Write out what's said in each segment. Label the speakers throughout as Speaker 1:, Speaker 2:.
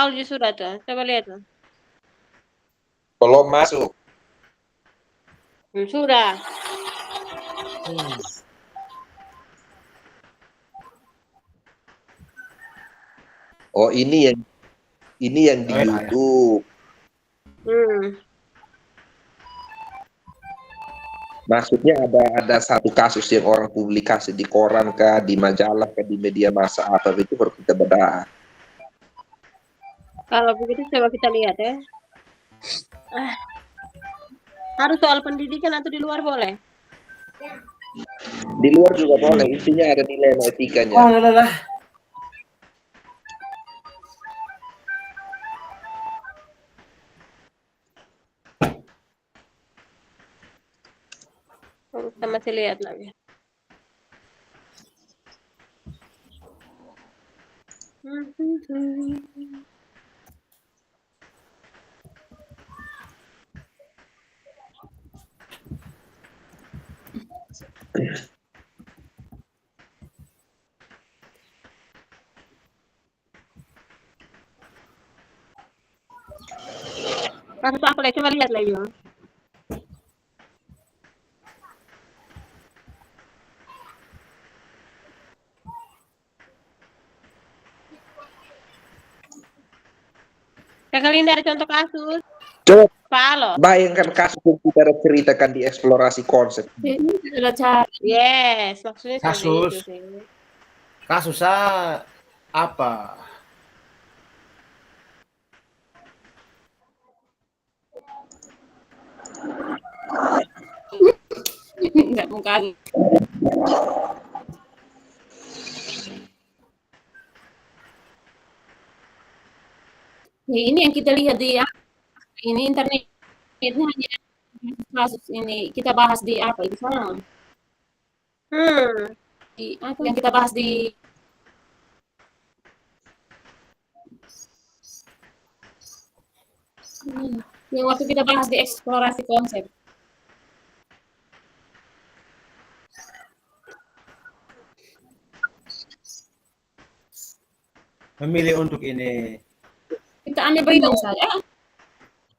Speaker 1: salju sudah tuh. Coba lihat tuh.
Speaker 2: Belum masuk.
Speaker 1: Sudah.
Speaker 2: Oh, ini yang di YouTube. Maksudnya ada satu kasus yang orang publikasi di koran kah, di majalah kah, di media massa apa itu baru kita bedah.
Speaker 1: Kalau begitu coba kita lihat ya. Harus soal pendidikan atau di luar boleh?
Speaker 2: Di luar juga boleh, intinya ada nilai etikanya.
Speaker 3: Oh, lah.
Speaker 1: Kita masih lihat lagi. Kasus apa lagi? Coba lihat lagi. Kakak Linda ada contoh kasus?
Speaker 2: Coba
Speaker 1: Palo.
Speaker 2: bayangkan kasus yang kita ceritakan di eksplorasi konsep.
Speaker 4: Ini sudah cari.
Speaker 1: Yes, maksudnya
Speaker 3: Kasus.
Speaker 1: itu sih.
Speaker 3: Kasusnya apa?
Speaker 4: Enggak, bukan. Ya, ini yang kita lihat di ini internet. Ini hanya kasus ini kita bahas di apa itu sana? Di apa yang kita bahas di yang waktu kita bahas di eksplorasi konsep.
Speaker 3: Memilih untuk ini.
Speaker 4: Kita ambil berita saja.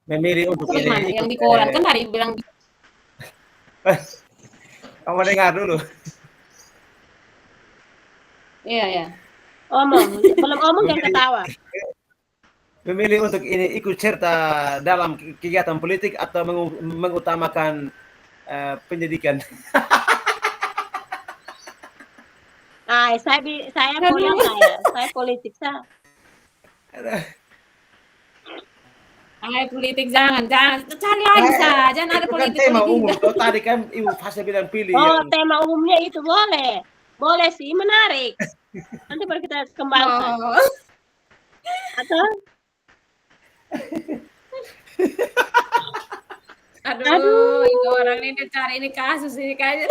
Speaker 3: Memilih untuk ini.
Speaker 4: Mana yang di koran kan hari bilang.
Speaker 3: Kamu dengar dulu.
Speaker 4: Iya, ya.
Speaker 1: Omong, belum omong jangan ketawa.
Speaker 3: Memilih untuk ini ikut serta dalam kegiatan politik atau mengutamakan pendidikan.
Speaker 1: Saya politik saya.
Speaker 4: Politik jangan cari lagi saja, jangan ada politik.
Speaker 3: Kan tema umum. Tadi kan Ibu Fasya bilang pilih.
Speaker 1: Oh, tema umumnya itu boleh sih, menarik. Nanti baru kita kembangkan. Atau?
Speaker 4: Aduh, ini orang ini cari ini kasus ini kayaknya.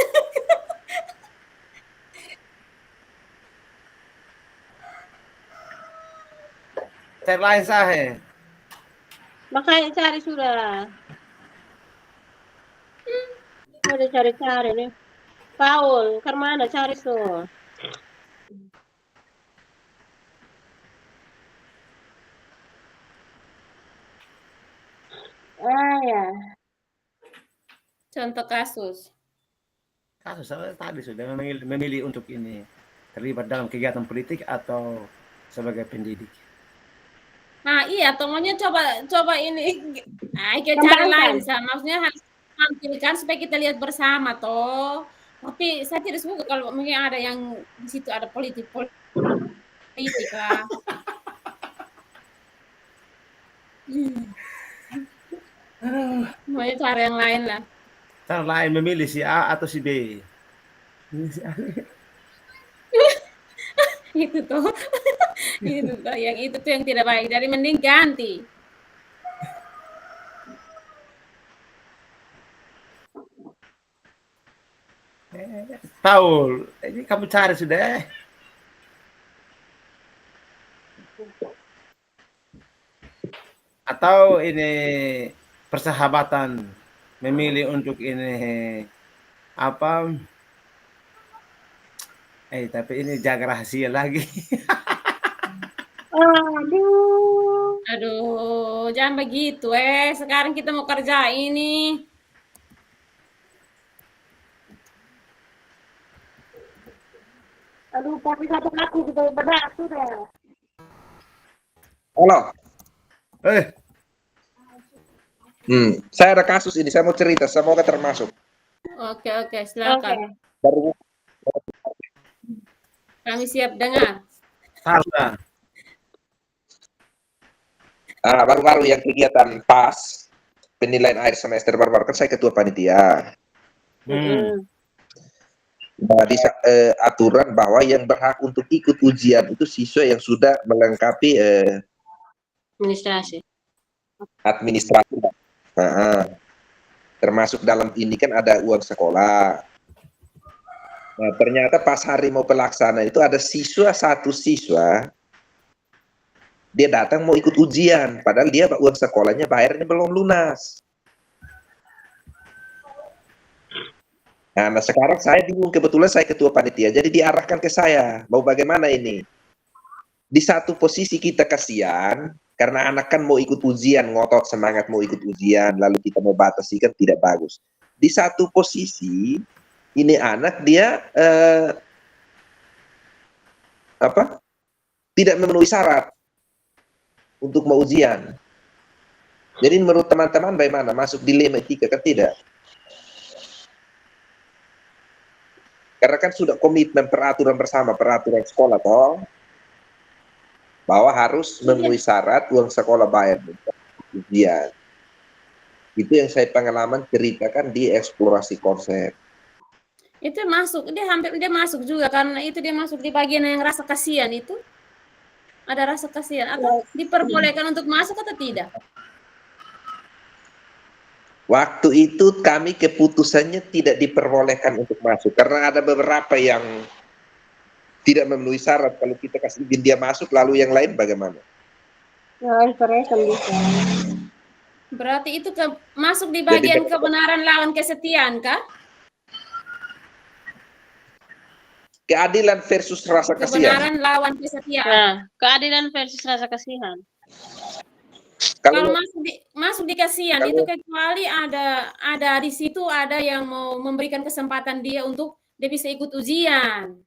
Speaker 3: Lain saya.
Speaker 1: Makanya cari sudah. Udah cari nih. Paul, ke mana cari so? Ya.
Speaker 4: Contoh kasus.
Speaker 3: Kasus tadi sudah memilih untuk ini terlibat dalam kegiatan politik atau sebagai pendidik.
Speaker 4: Nah, iya, tomonya coba ini kita cari lain sama. Maksudnya harus tampilkan supaya kita lihat bersama toh. Tapi saya tidak suka kalau mungkin ada yang di situ ada politik lah. Mau cari yang lain lah.
Speaker 3: Cara lain memilih si A atau si B.
Speaker 4: Itu tuh. Itu tuh yang tidak baik. Jadi mending ganti.
Speaker 3: Paul, ini kamu cari sudah. Atau ini persahabatan memilih untuk ini apa? Tapi ini jaga rahasia lagi.
Speaker 1: Aduh.
Speaker 4: Aduh, jangan begitu sekarang kita mau kerja ini.
Speaker 1: Aduh, tapi satu aku gitu benar sudah.
Speaker 2: Halo. Saya ada kasus ini, saya mau cerita, semoga termasuk.
Speaker 4: Oke, silakan.
Speaker 2: Baru
Speaker 4: Kami siap dengar.
Speaker 2: baru-baru yang kegiatan PAS, penilaian akhir semester baru-baru kan saya ketua panitia. Nah, di aturan bahwa yang berhak untuk ikut ujian itu siswa yang sudah melengkapi administrasi. Termasuk dalam ini kan ada uang sekolah. Nah, ternyata pas hari mau pelaksana itu ada satu siswa dia datang mau ikut ujian, padahal dia uang sekolahnya bayarnya belum lunas. Nah, sekarang saya bingung, kebetulan saya ketua panitia, jadi diarahkan ke saya, mau bagaimana ini? Di satu posisi kita kasihan, karena anak kan mau ikut ujian, ngotot semangat mau ikut ujian, lalu kita mau batasi kan tidak bagus. Di satu posisi, ini anak dia tidak memenuhi syarat untuk mau ujian. Jadi menurut teman-teman bagaimana? Masuk dilema etika kan tidak? Karena kan sudah komitmen peraturan bersama, peraturan sekolah toh, bahwa harus memenuhi syarat uang sekolah bayar ujian. Itu yang saya pengalaman ceritakan di eksplorasi konsep.
Speaker 4: Itu masuk, dia masuk juga karena itu dia masuk di bagian yang rasa kasihan itu. Ada rasa kasihan atau diperbolehkan untuk masuk atau tidak?
Speaker 2: Waktu itu kami keputusannya tidak diperbolehkan untuk masuk karena ada beberapa yang tidak memenuhi syarat. Kalau kita kasih izin dia masuk, lalu yang lain bagaimana?
Speaker 4: Berarti itu masuk di bagian kebenaran lawan kesetiaan kah?
Speaker 2: Keadilan versus rasa kasihan.
Speaker 4: Kebenaran lawan kesetiaan.
Speaker 1: Nah, keadilan versus rasa kasihan.
Speaker 4: Kalau masuk di kasihan itu kecuali ada di situ ada yang mau memberikan kesempatan dia untuk dia bisa ikut ujian.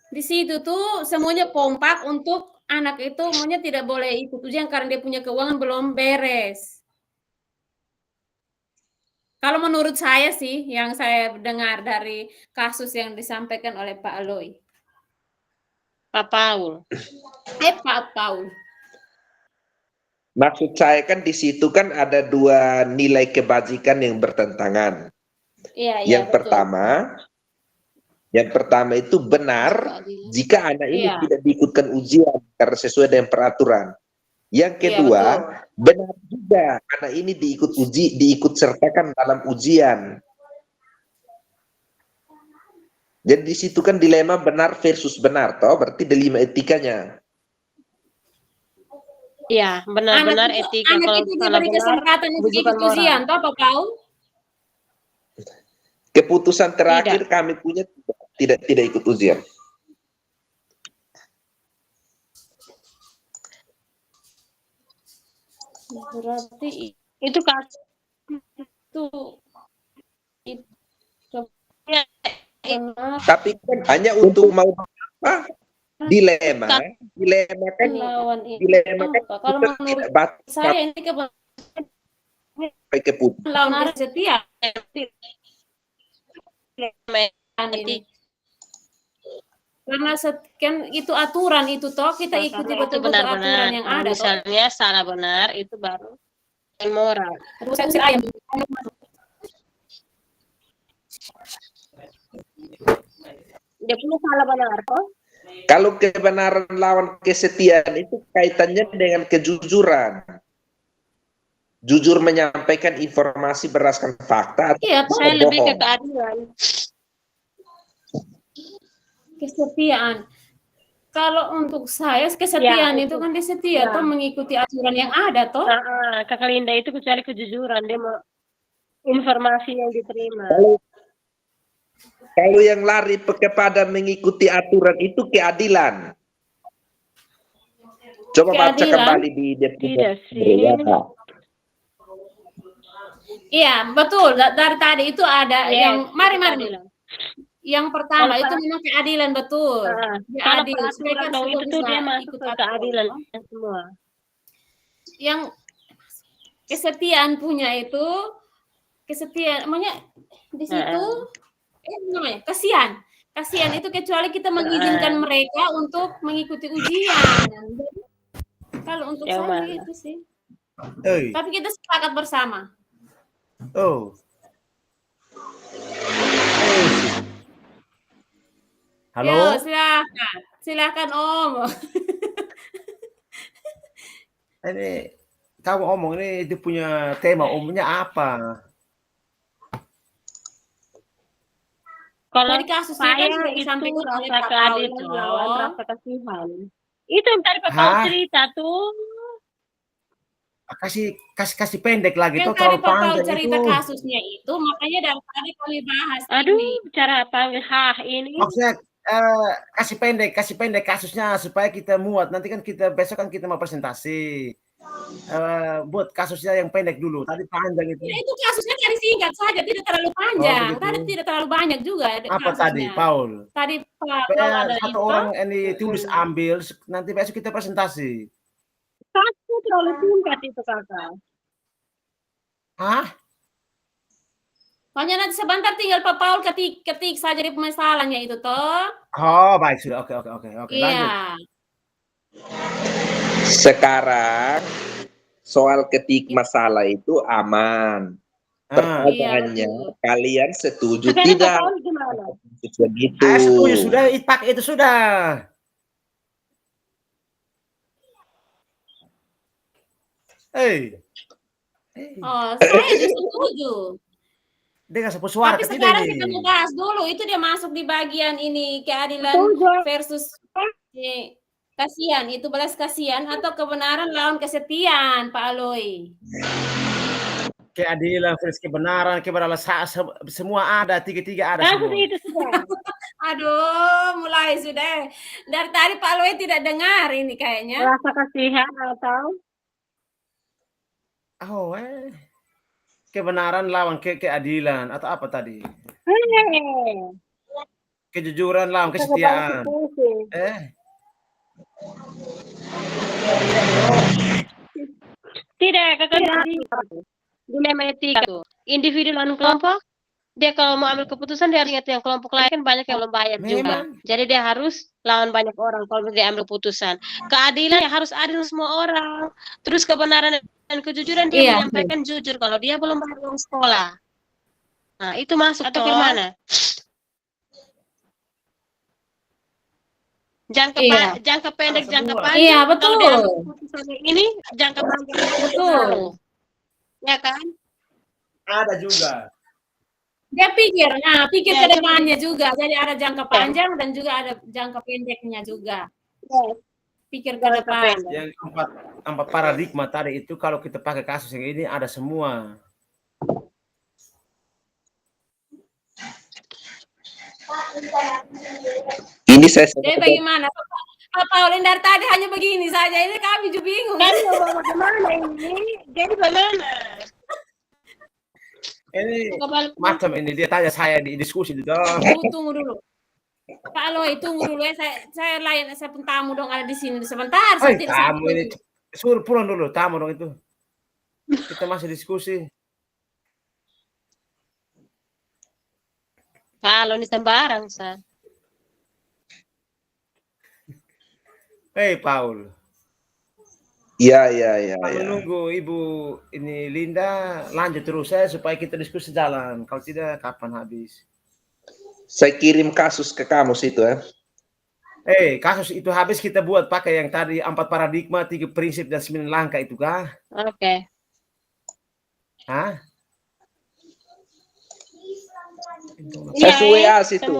Speaker 4: Di situ tuh semuanya kompak untuk anak itu maunya tidak boleh ikut ujian karena dia punya keuangan belum beres. Kalau menurut saya sih yang saya dengar dari kasus yang disampaikan oleh Pak Aloy.
Speaker 1: Pak Paul.
Speaker 2: Pak Paul. Maksud saya kan di situ kan ada dua nilai kebajikan yang bertentangan. Yang pertama itu benar jika anak ini tidak diikutkan ujian karena sesuai dengan peraturan. Yang kedua, benar juga anak ini diikut sertakan dalam ujian. Jadi di situ kan dilema benar versus benar, toh berarti dilema etikanya.
Speaker 1: Iya, benar-benar etika.
Speaker 4: Anak itu diberi kesempatan untuk ikut ujian, toh Pak Paul?
Speaker 2: Keputusan terakhir kami punya tidak ikut ujian.
Speaker 1: Berarti itu kasus
Speaker 2: tapi kan hanya untuk mau apa? Dilema kan
Speaker 4: kalau menurut saya ini lawan setia karena kan itu aturan itu toh kita ikuti betul-betul aturan yang ada.
Speaker 1: Misalnya salah benar itu baru moral. Dia punya salah benar toh?
Speaker 2: Kalau kebenaran lawan kesetiaan itu kaitannya dengan kejujuran. Jujur menyampaikan informasi berdasarkan fakta.
Speaker 1: Iya, saya lebih ke keadilan.
Speaker 4: Kesetiaan. Kalau untuk saya kesetiaan itu kan dia setia toh mengikuti aturan yang ada toh.
Speaker 1: Kakak Linda itu kecuali kejujuran, dia mau informasi yang diterima.
Speaker 2: Kalau yang lari kepada mengikuti aturan itu keadilan. Coba baca
Speaker 1: Keadilan.
Speaker 2: kembali di DP.
Speaker 1: Tidak sih.
Speaker 4: Iya, betul. Dari tadi itu ada
Speaker 1: Yes,
Speaker 4: yang mari.
Speaker 1: keadilan.
Speaker 4: Yang pertama
Speaker 1: Kalau
Speaker 4: itu memang keadilan, betul. Dia
Speaker 1: Kalau
Speaker 4: adil. Supaya
Speaker 1: peraturan
Speaker 4: kan
Speaker 1: dong
Speaker 4: semua
Speaker 1: itu tuh
Speaker 4: bisa
Speaker 1: dia masuk
Speaker 4: ikut
Speaker 1: ke
Speaker 4: aturan.
Speaker 1: keadilan semua.
Speaker 4: Yang kesetiaan punya itu, kesetiaan, namanya di situ, namanya kasihan. Kasihan itu kecuali kita mengizinkan mereka untuk mengikuti ujian. Jadi, kalau untuk
Speaker 1: Yang
Speaker 4: saya
Speaker 1: mana?
Speaker 4: itu sih.
Speaker 3: Hei.
Speaker 4: Tapi kita sepakat bersama.
Speaker 3: Oh. Halo.
Speaker 4: Yo, silakan Om.
Speaker 3: Ini kamu omong ini dia punya tema umumnya apa?
Speaker 1: Kalau
Speaker 4: Jadi kasusnya kan
Speaker 1: saya
Speaker 4: sudah
Speaker 1: itu
Speaker 4: disampaikan oleh
Speaker 1: rasa
Speaker 4: Pak
Speaker 1: keadilan
Speaker 4: Paul
Speaker 1: lawan
Speaker 4: toh.
Speaker 1: rasa kasihan. Itu yang tadi Pak Paul cerita tuh.
Speaker 3: Kasih pendek lagi
Speaker 4: Yang
Speaker 3: tuh
Speaker 4: tadi
Speaker 3: terlalu
Speaker 4: Pak Paul
Speaker 3: panjang
Speaker 4: cerita
Speaker 3: itu.
Speaker 4: kasusnya itu, makanya dari tadi kami bahas
Speaker 1: Aduh,
Speaker 4: ini.
Speaker 1: bicara apa ini?
Speaker 3: Maksudnya kasih pendek kasusnya supaya kita muat. Nanti kan kita besok kan kita mau presentasi. Buat kasusnya yang pendek dulu. Tadi panjang itu.
Speaker 4: Itu kasusnya tadi singkat saja, tidak terlalu panjang.
Speaker 3: begitu.
Speaker 4: Tadi tidak terlalu banyak juga
Speaker 3: Apa
Speaker 4: kasusnya.
Speaker 3: tadi, Paul?
Speaker 4: Tadi Pak Paul ada
Speaker 3: Satu
Speaker 4: itu.
Speaker 3: orang ini tulis ambil, nanti besok kita presentasi.
Speaker 1: Kasusnya terlalu singkat itu kakak.
Speaker 3: Hah?
Speaker 4: Hanya nanti sebentar tinggal Pak Paul ketik saja di masalahnya itu toh.
Speaker 3: Oh, baik sudah. Oke. Lanjut.
Speaker 4: Iya.
Speaker 2: Sekarang soal ketik masalah itu aman. Pertanyaannya,
Speaker 4: Iya,
Speaker 2: kalian setuju
Speaker 1: Sekarang
Speaker 2: tidak?
Speaker 1: Pak Paul gimana?
Speaker 2: Begitu.
Speaker 3: Setuju sudah, pakai itu sudah.
Speaker 4: Oh, saya justru setuju.
Speaker 3: Dia nggak suara
Speaker 4: Tapi
Speaker 3: ke
Speaker 4: sekarang
Speaker 3: tidak
Speaker 4: kita
Speaker 3: nih.
Speaker 4: mau bahas dulu, itu dia masuk di bagian ini keadilan versus kasihan. Itu belas kasihan atau kebenaran lawan kesetiaan, Pak Aloy.
Speaker 3: Keadilan versus kebenaran semua ada, tiga ada
Speaker 1: Kasus
Speaker 3: semua.
Speaker 1: itu sudah.
Speaker 4: Aduh, mulai sudah. Dari tadi Pak Aloy tidak dengar ini kayaknya.
Speaker 1: Rasa kasihan atau
Speaker 3: Kebenaran lawan keadilan atau apa tadi? Kejujuran lawan kesetiaan.
Speaker 1: Tidak, kakak dilema etika tuh. Individu lawan kelompok, dia kalau mau ambil keputusan dia harus ingat yang kelompok lain kan banyak yang belum bayar juga. Jadi dia harus lawan banyak orang kalau dia ambil keputusan. Keadilan ya harus adil semua orang. Terus kebenaran dan kejujuran dia menyampaikan jujur kalau dia belum bayar uang sekolah. Nah, itu masuk atau gimana? Jangka pendek, jangka panjang.
Speaker 4: Iya, betul.
Speaker 1: Ini jangka panjang.
Speaker 4: Betul.
Speaker 1: Ya kan?
Speaker 3: Ada juga.
Speaker 4: Dia pikir ke depannya juga. Jadi ada jangka panjang dan juga ada jangka pendeknya juga. Pikir ke depan.
Speaker 3: Yang empat paradigma tadi itu kalau kita pakai kasus yang ini ada semua.
Speaker 2: Ini saya
Speaker 4: Jadi bagaimana? Pak Paulin dari tadi hanya begini saja. Ini kami juga bingung.
Speaker 1: Bagaimana ini? Jadi bagaimana?
Speaker 3: Ini macam ini dia tanya saya di diskusi itu.
Speaker 4: Tunggu dulu. Pak Aloy, tunggu dulu ya. Saya layan, saya pun tamu dong ada di sini sebentar.
Speaker 3: Tamu ini suruh pulang dulu, tamu dong itu. Kita masih diskusi.
Speaker 1: Kalau ini sembarang, San.
Speaker 3: Hei, Paul.
Speaker 2: Iya.
Speaker 3: Menunggu Ibu ini Linda lanjut terus supaya kita diskusi jalan. Kalau tidak, kapan habis?
Speaker 2: Saya kirim kasus ke kamu situ ya.
Speaker 3: Kasus itu habis kita buat pakai yang tadi 4 paradigma, 3 prinsip dan 9 langkah itu kah?
Speaker 1: Oke.
Speaker 2: Saya WA situ.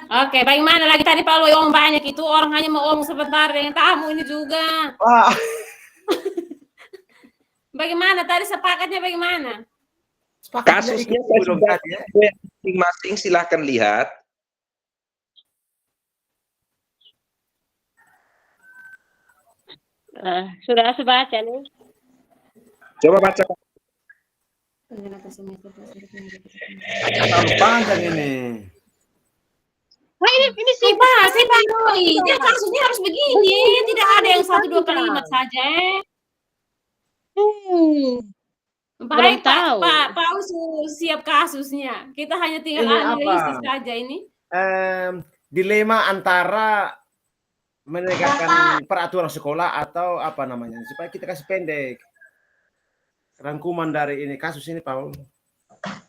Speaker 4: Oke, bagaimana lagi tadi Pak Aloy omong banyak itu orang hanya mau omong sebentar dengan tamu ini juga. Bagaimana tadi sepakatnya bagaimana?
Speaker 2: Kasusnya masing-masing silahkan lihat.
Speaker 1: Sudah baca nih.
Speaker 2: Coba baca.
Speaker 3: Terlalu panjang ini.
Speaker 1: Wah, ini sih
Speaker 4: Saya Roy. Dia kasusnya harus begini. Tidak ada yang 1-2 kalimat saja. Baik,
Speaker 1: tahu.
Speaker 4: Pak Usus siap kasusnya. Kita hanya tinggal
Speaker 3: Ini
Speaker 4: analisis
Speaker 3: apa?
Speaker 4: saja ini.
Speaker 3: Dilema antara menegakkan peraturan sekolah atau apa namanya, supaya kita kasih pendek rangkuman dari ini kasus ini, Paul.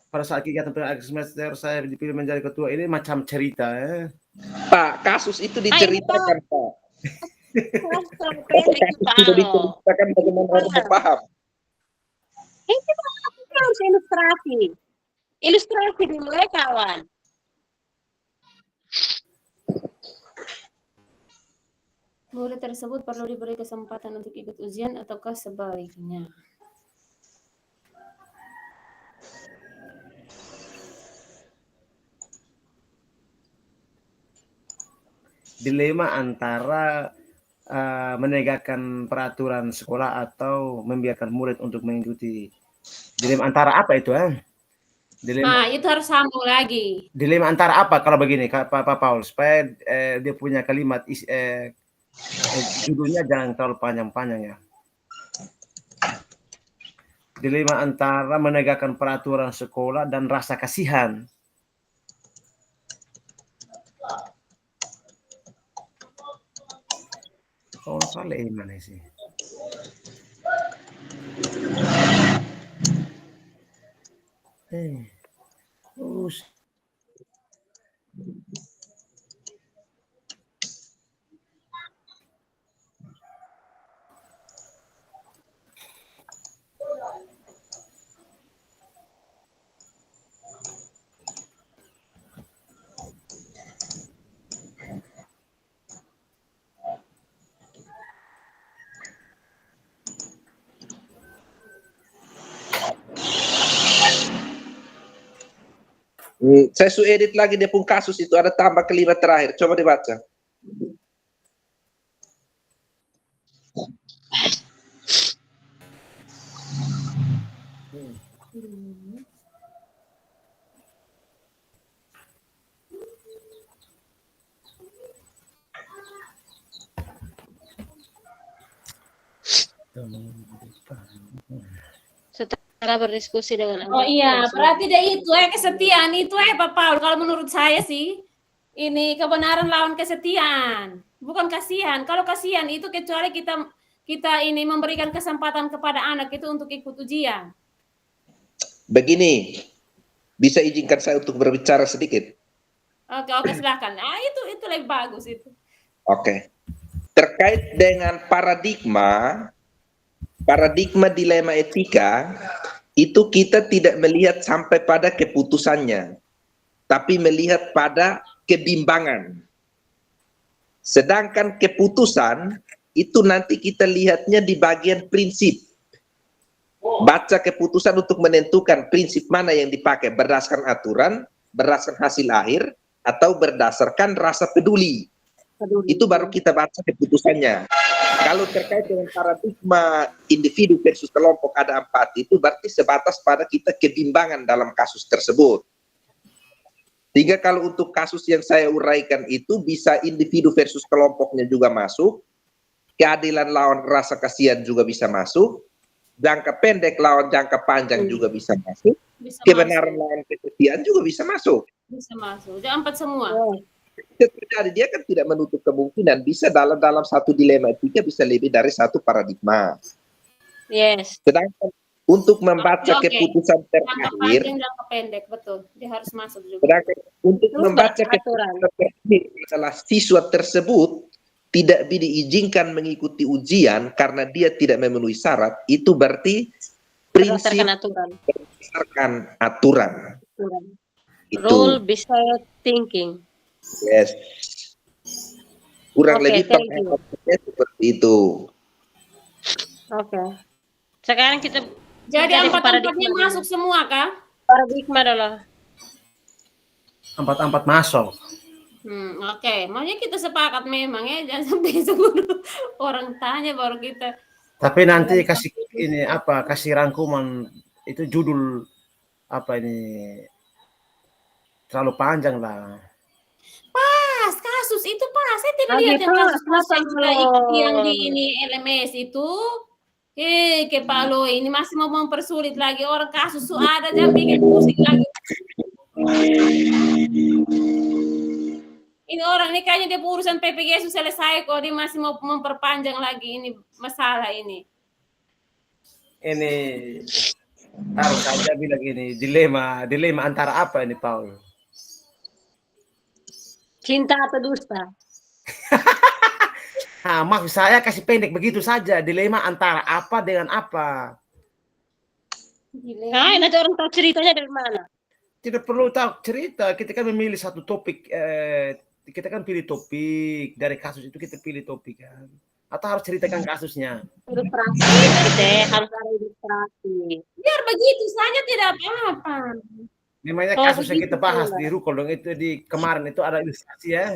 Speaker 3: Pada saat kegiatan akhir semester saya dipilih menjadi ketua, ini macam cerita.
Speaker 2: Pak, kasus itu diceritakan, Pak. Kasus itu diceritakan bagaimana orang paham.
Speaker 1: Ini harus ilustrasi. Ilustrasi dulu ya, kawan.
Speaker 4: Murid tersebut perlu diberi kesempatan untuk ikut ujian ataukah sebaliknya?
Speaker 3: Dilema antara menegakkan peraturan sekolah atau membiarkan murid untuk mengikuti. Dilema antara apa itu?
Speaker 4: Dilema, itu harus sambung lagi.
Speaker 3: Dilema antara apa kalau begini, Pak Paul, supaya dia punya kalimat judulnya jangan terlalu panjang-panjang ya. Dilema antara menegakkan peraturan sekolah dan rasa kasihan. Oh, salah mana sih?
Speaker 2: Saya sudah edit lagi dia pun kasus itu, ada tambah kalimat terakhir. Coba dibaca.
Speaker 1: Setelah berdiskusi dengan
Speaker 4: Oh iya, berarti dia itu kesetiaan itu Pak Paul. Kalau menurut saya sih, ini kebenaran lawan kesetiaan, bukan kasihan. Kalau kasihan itu kecuali kita ini memberikan kesempatan kepada anak itu untuk ikut ujian.
Speaker 2: Begini, bisa izinkan saya untuk berbicara sedikit?
Speaker 4: Oke, silakan. Nah, itu lebih bagus itu.
Speaker 2: Oke. Terkait dengan paradigma dilema etika, itu kita tidak melihat sampai pada keputusannya, tapi melihat pada kebimbangan. Sedangkan keputusan itu nanti kita lihatnya di bagian prinsip. Baca keputusan untuk menentukan prinsip mana yang dipakai, berdasarkan aturan, berdasarkan hasil akhir, atau berdasarkan rasa peduli. Itu baru kita baca keputusannya. Kalau terkait dengan paradigma individu versus kelompok ada 4, itu berarti sebatas pada kita kebimbangan dalam kasus tersebut. Sehingga kalau untuk kasus yang saya uraikan itu bisa individu versus kelompoknya juga masuk, keadilan lawan rasa kasihan juga bisa masuk, jangka pendek lawan jangka panjang juga bisa masuk, kebenaran lawan kesetiaan juga bisa masuk.
Speaker 4: Bisa masuk, jadi 4 semua.
Speaker 2: Terjadi, dia kan tidak menutup kemungkinan bisa dalam satu dilema etika bisa lebih dari satu paradigma.
Speaker 1: Yes.
Speaker 2: Sedangkan untuk membaca keputusan terakhir,
Speaker 4: jangka pendek, betul, dia harus masuk juga.
Speaker 2: Sedangkan untuk membaca keputusan terakhir adalah siswa tersebut tidak diizinkan mengikuti ujian karena dia tidak memenuhi syarat, itu berarti prinsip berdasarkan aturan.
Speaker 1: Rule beside thinking.
Speaker 2: Yes. Kurang lebih pengertiannya seperti itu.
Speaker 1: Oke. Sekarang kita
Speaker 4: jadi 4-4-nya masuk semua kah?
Speaker 1: Paradigma adalah
Speaker 3: 4-4 masuk.
Speaker 4: Oke. Maunya kita sepakat memang ya, jangan sampai sebelum orang tanya baru kita.
Speaker 3: Tapi nanti kasih ini apa? Kasih rangkuman itu judul apa ini? Terlalu panjang lah.
Speaker 4: Pas kasus itu pas. Saya tidak lihat yang
Speaker 1: Pak,
Speaker 4: kasus
Speaker 1: kenapa
Speaker 4: yang kita ikuti yang di
Speaker 1: belum?
Speaker 4: ini LMS itu. Ke Pak Loi ini masih mau mempersulit lagi orang kasus ada jangan bikin pusing lagi. Ini orang ini kayaknya dia urusan PPG selesai kok, dia masih mau memperpanjang lagi ini masalah ini.
Speaker 3: Ini taruh saja bilang ini dilema antara apa ini Paul?
Speaker 1: Cinta atau dusta?
Speaker 3: Nah, maksud saya kasih pendek begitu saja, dilema antara apa dengan apa.
Speaker 1: Nah, nanti orang tahu ceritanya dari mana?
Speaker 3: Tidak perlu tahu cerita, kita kan memilih satu topik, kita kan pilih topik, dari kasus itu kita pilih topik kan. Atau harus ceritakan kasusnya?
Speaker 1: Ilustrasi, harus ada ilustrasi.
Speaker 4: Biar begitu saja tidak apa-apa.
Speaker 3: Memangnya kasus yang kita bahas di Rukodong itu di kemarin itu ada ilustrasi ya?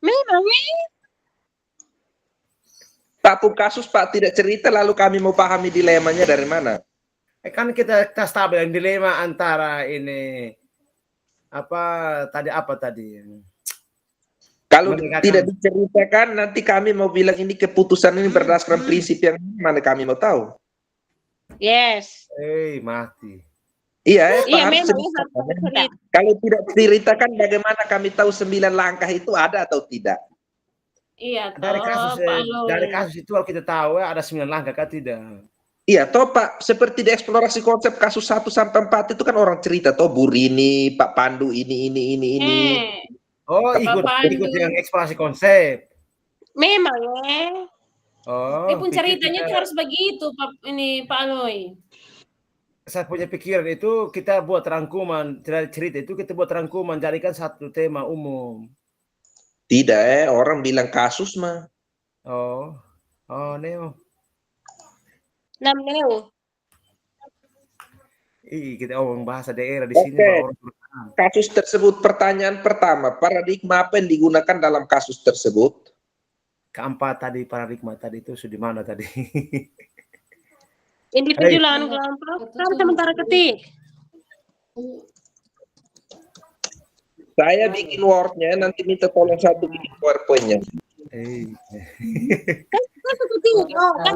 Speaker 1: Memang.
Speaker 2: Pak pun kasus Pak tidak cerita lalu kami mau pahami dilemanya dari mana?
Speaker 3: Kan kita stabil yang dilema antara ini apa tadi?
Speaker 2: Kalau tidak diceritakan nanti kami mau bilang ini keputusan ini berdasarkan prinsip yang mana kami mau tahu.
Speaker 1: Yes.
Speaker 3: Mati.
Speaker 2: Iya,
Speaker 1: Iya,
Speaker 2: harus
Speaker 1: memang
Speaker 2: cerita. Kalau tidak ceritakan bagaimana kami tahu 9 langkah itu ada atau tidak?
Speaker 4: Iya,
Speaker 3: dari kasus itu kalau kita tahu ya ada 9 langkah kan tidak.
Speaker 2: Iya, toh Pak, seperti di eksplorasi konsep kasus 1 sampai 4 itu kan orang cerita toh Bu Rini, Pak Pandu ini.
Speaker 3: Oh, ikut yang eksplorasi konsep.
Speaker 1: Memang ya.
Speaker 3: Oh,
Speaker 4: pun ceritanya itu harus begitu, Pak Loi.
Speaker 3: Saya punya pikiran itu kita buat rangkuman cerita itu kita buat rangkuman jadikan satu tema umum.
Speaker 2: Tidak orang bilang kasus mah.
Speaker 3: Oh, Neo.
Speaker 1: 6 Neo.
Speaker 3: Kita ngomong bahasa daerah di sini.
Speaker 2: Kasus tersebut pertanyaan pertama, paradigma apa yang digunakan dalam kasus tersebut?
Speaker 3: Keempat tadi paradigma tadi itu sudah mana tadi?
Speaker 1: Individu lawan kelompok. Kamu sementara ketik.
Speaker 2: Saya bikin Word-nya, nanti minta tolong satu bikin PowerPoint-nya.
Speaker 1: Kan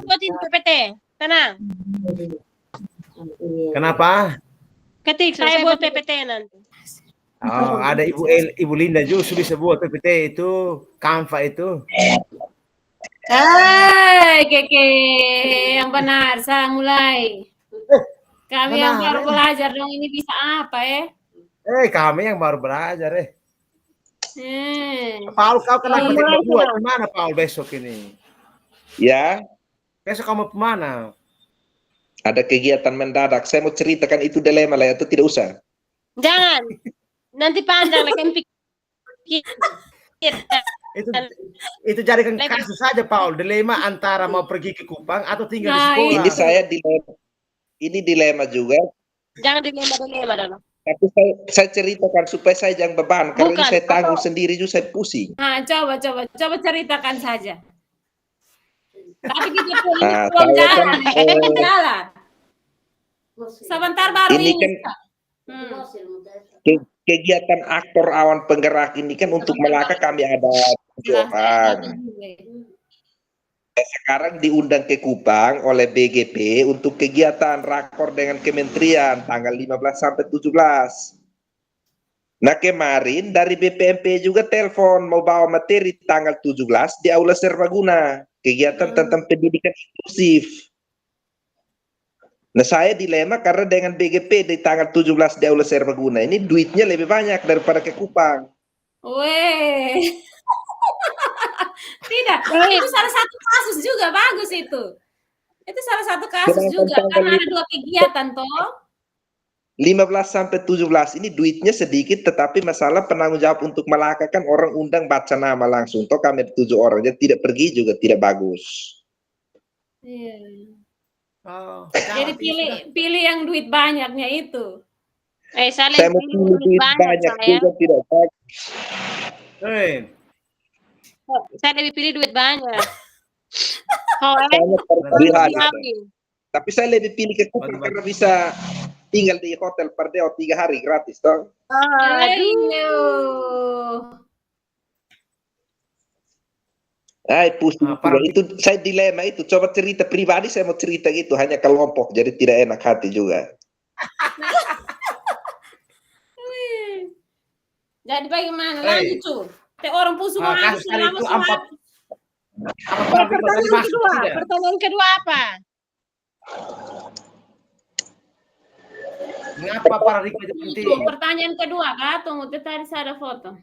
Speaker 1: buatin PPT. Tenang.
Speaker 3: Kenapa?
Speaker 1: Ketik, saya buat PPT nanti.
Speaker 3: Ada Ibu Linda juga sudah bisa buat PPT itu, Canva itu.
Speaker 4: Keke, yang benar, saya mulai. Kami yang baru belajar dong, ini bisa apa ya?
Speaker 3: Kami yang baru belajar Paul, kau kenapa tidak buat kemana Paul besok ini?
Speaker 2: Ya.
Speaker 3: Besok kamu kemana?
Speaker 2: Ada kegiatan mendadak. Saya mau ceritakan itu dilema lah atau tidak usah?
Speaker 1: Jangan. Nanti panjang lagi pikir.
Speaker 3: Itu jadikan kasus saja Paul, dilema antara mau pergi ke Kupang atau tinggal di sekolah.
Speaker 2: Ini saya dilema. Ini dilema juga.
Speaker 1: Jangan dilema dulu.
Speaker 2: Tapi saya ceritakan supaya saya jangan beban. Karena ini saya tanggung sendiri juga saya pusing.
Speaker 4: Coba ceritakan saja. Tapi kita belum jalan. Sebentar baru
Speaker 2: ini kan kegiatan aktor awan penggerak ini kan untuk Melaka kami ada 7 orang. Sekarang diundang ke Kupang oleh BGP untuk kegiatan rakor dengan kementerian tanggal 15 sampai 17. Nah kemarin dari BPMP juga telepon mau bawa materi tanggal 17 di Aula Serbaguna, kegiatan tentang pendidikan inklusif. Nah saya dilema karena dengan BGP di tanggal 17 di Aula Serbaguna ini duitnya lebih banyak daripada ke Kupang.
Speaker 4: Weh. Tidak, itu salah satu kasus juga bagus itu. Itu salah satu kasus juga karena ada 2 kegiatan toh.
Speaker 2: 15 sampai 17 ini duitnya sedikit tetapi masalah penanggung jawab untuk Melaka kan orang undang baca nama langsung. Toh kami 7 orang jadi tidak pergi juga tidak bagus.
Speaker 4: Iya. Jadi pilih yang duit banyaknya itu.
Speaker 2: Saya mau pilih duit banyak juga tidak bagus.
Speaker 1: Saya lebih pilih duit banyak. Oh,
Speaker 2: tapi saya lebih pilih ke Qatar karena bisa tinggal di hotel per day 3 hari gratis, toh. Itu saya dilema itu. Coba cerita pribadi, saya mau cerita gitu hanya kelompok, jadi tidak enak hati juga.
Speaker 4: Jadi bagaimana? Lanjut tuh. Orang pusing habis lama
Speaker 1: Pertanyaan kedua apa?
Speaker 3: Mengapa paradigma itu penting?
Speaker 4: Pertanyaan kedua, Kak. Tunggu, tadi saya ada foto.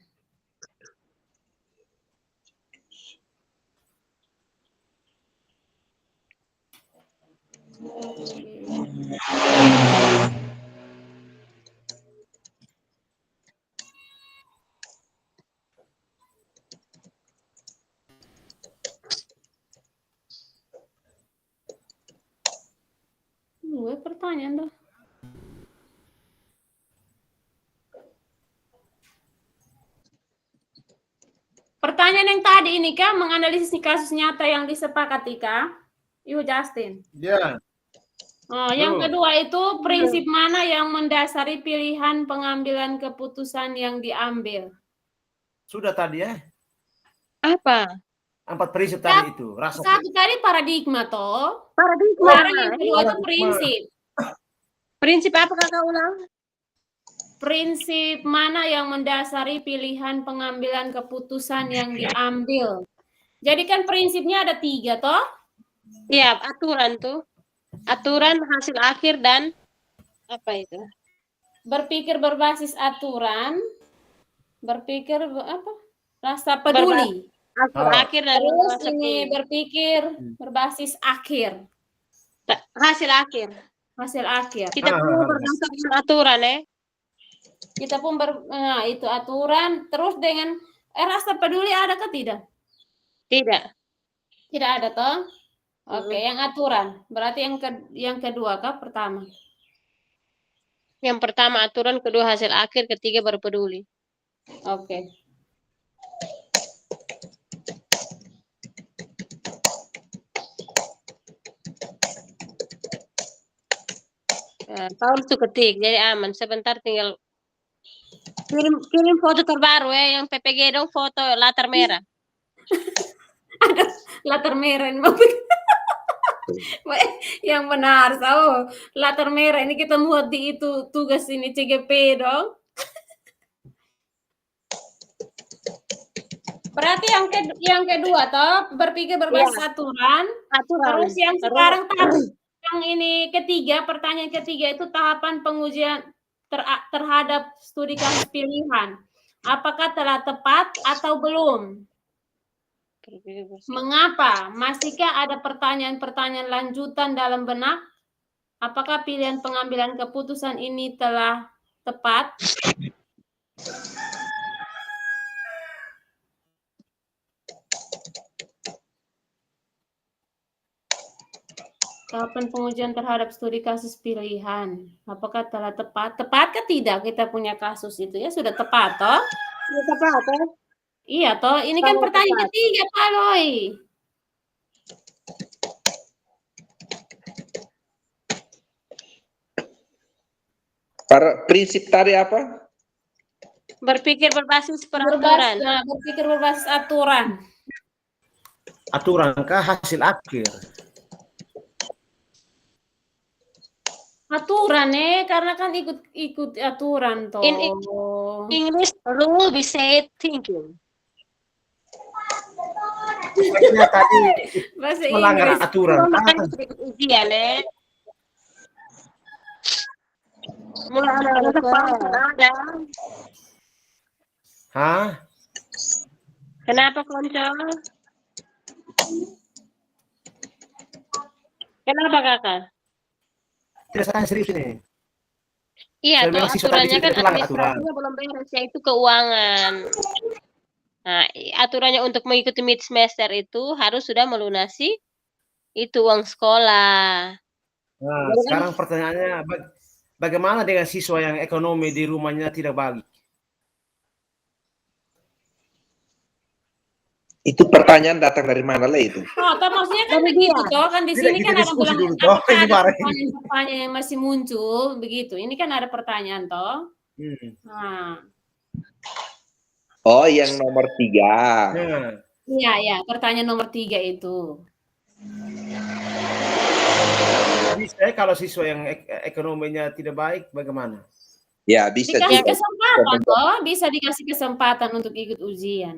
Speaker 4: Pertanyaan tuh. Pertanyaan yang tadi ini Kak, menganalisis kasus nyata yang disepakati Kak. Justin.
Speaker 3: Ya.
Speaker 4: Oh, yang kedua itu prinsip mana yang mendasari pilihan pengambilan keputusan yang diambil?
Speaker 3: Sudah tadi ya.
Speaker 1: Apa?
Speaker 3: 4 prinsip tadi itu.
Speaker 4: Satu tadi paradigma toh.
Speaker 1: Paradigma.
Speaker 4: Sekarang yang kedua itu prinsip.
Speaker 1: Prinsip apa Kakak ulang?
Speaker 4: Prinsip mana yang mendasari pilihan pengambilan keputusan yang diambil? Jadi kan prinsipnya ada 3 toh?
Speaker 1: Iya, aturan tuh. Aturan, hasil akhir, dan apa itu?
Speaker 4: Berpikir berbasis aturan, berpikir apa? Rasa peduli.
Speaker 1: Hasil akhir dan
Speaker 4: terus ini berpikir berbasis akhir.
Speaker 1: Hasil akhir.
Speaker 4: Hasil akhir.
Speaker 1: Kita perlu berdasarkan aturan
Speaker 4: Kita pun itu aturan terus dengan rasa peduli ada ke tidak?
Speaker 1: Tidak.
Speaker 4: Tidak ada toh? Oke, yang aturan. Berarti yang kedua kah pertama?
Speaker 1: Yang pertama aturan, kedua hasil akhir, ketiga baru peduli.
Speaker 4: Oke.
Speaker 1: Paul tuh ketik, jadi aman. Sebentar tinggal kirim foto terbaru yang PPG dong, foto latar merah.
Speaker 4: Ada latar merah ini. Yang benar, latar merah ini kita buat di itu tugas ini CGP dong. Berarti yang kedua toh berpikir berbasis aturan. Terus yang sekarang yang ini ketiga, pertanyaan ketiga itu tahapan pengujian terhadap studi kasus pilihan. Apakah telah tepat atau belum? Mengapa? Masihkah ada pertanyaan-pertanyaan lanjutan dalam benak? Apakah pilihan pengambilan keputusan ini telah tepat? Tahapan pengujian terhadap studi kasus pilihan. Apakah telah tepat? Tepat ke tidak kita punya kasus itu ya? Sudah tepat toh?
Speaker 1: Sudah tepat ya?
Speaker 4: Iya toh, ini kan pertanyaan ketiga Pak Roy.
Speaker 2: Prinsip tadi apa?
Speaker 1: Berpikir berbasis peraturan.
Speaker 4: Berpikir berbasis aturan.
Speaker 3: Aturan kah hasil akhir?
Speaker 4: Aturan karena kan ikut aturan toh.
Speaker 1: In English, rule we say thinking.
Speaker 3: Tadi
Speaker 4: bahasa
Speaker 3: melanggar
Speaker 4: Inggris.
Speaker 3: aturan.
Speaker 1: Ujian mulai ada.
Speaker 3: Hah?
Speaker 1: Kenapa Konco? Kenapa Kakak?
Speaker 3: Tidak saya serius ini.
Speaker 1: Iya, toh aturannya kan administrasinya belum beres, yaitu keuangan. Nah, aturannya untuk mengikuti mid semester itu harus sudah melunasi itu uang sekolah.
Speaker 3: Nah, sekarang pertanyaannya, bagaimana dengan siswa yang ekonomi di rumahnya tidak bagi?
Speaker 2: Itu pertanyaan datang dari mana lah itu?
Speaker 4: Oh, toh maksudnya kan
Speaker 1: Dari
Speaker 4: begitu
Speaker 1: dia.
Speaker 4: toh, kan di
Speaker 3: Tidak,
Speaker 4: sini
Speaker 3: kita
Speaker 4: kan ada
Speaker 3: diskusi
Speaker 4: bilang
Speaker 3: dulu, toh. Ini
Speaker 4: ada
Speaker 3: bareng.
Speaker 4: pertanyaan-pertanyaan yang masih muncul begitu. Ini kan ada pertanyaan toh. Nah,
Speaker 2: Oh, yang nomor 3.
Speaker 3: Nah,
Speaker 4: iya, pertanyaan nomor 3 itu.
Speaker 3: bisa kalau siswa yang ekonominya tidak baik, bagaimana?
Speaker 2: Ya, bisa
Speaker 4: Dikasih
Speaker 2: juga.
Speaker 4: kesempatan toh, bisa dikasih kesempatan untuk ikut ujian,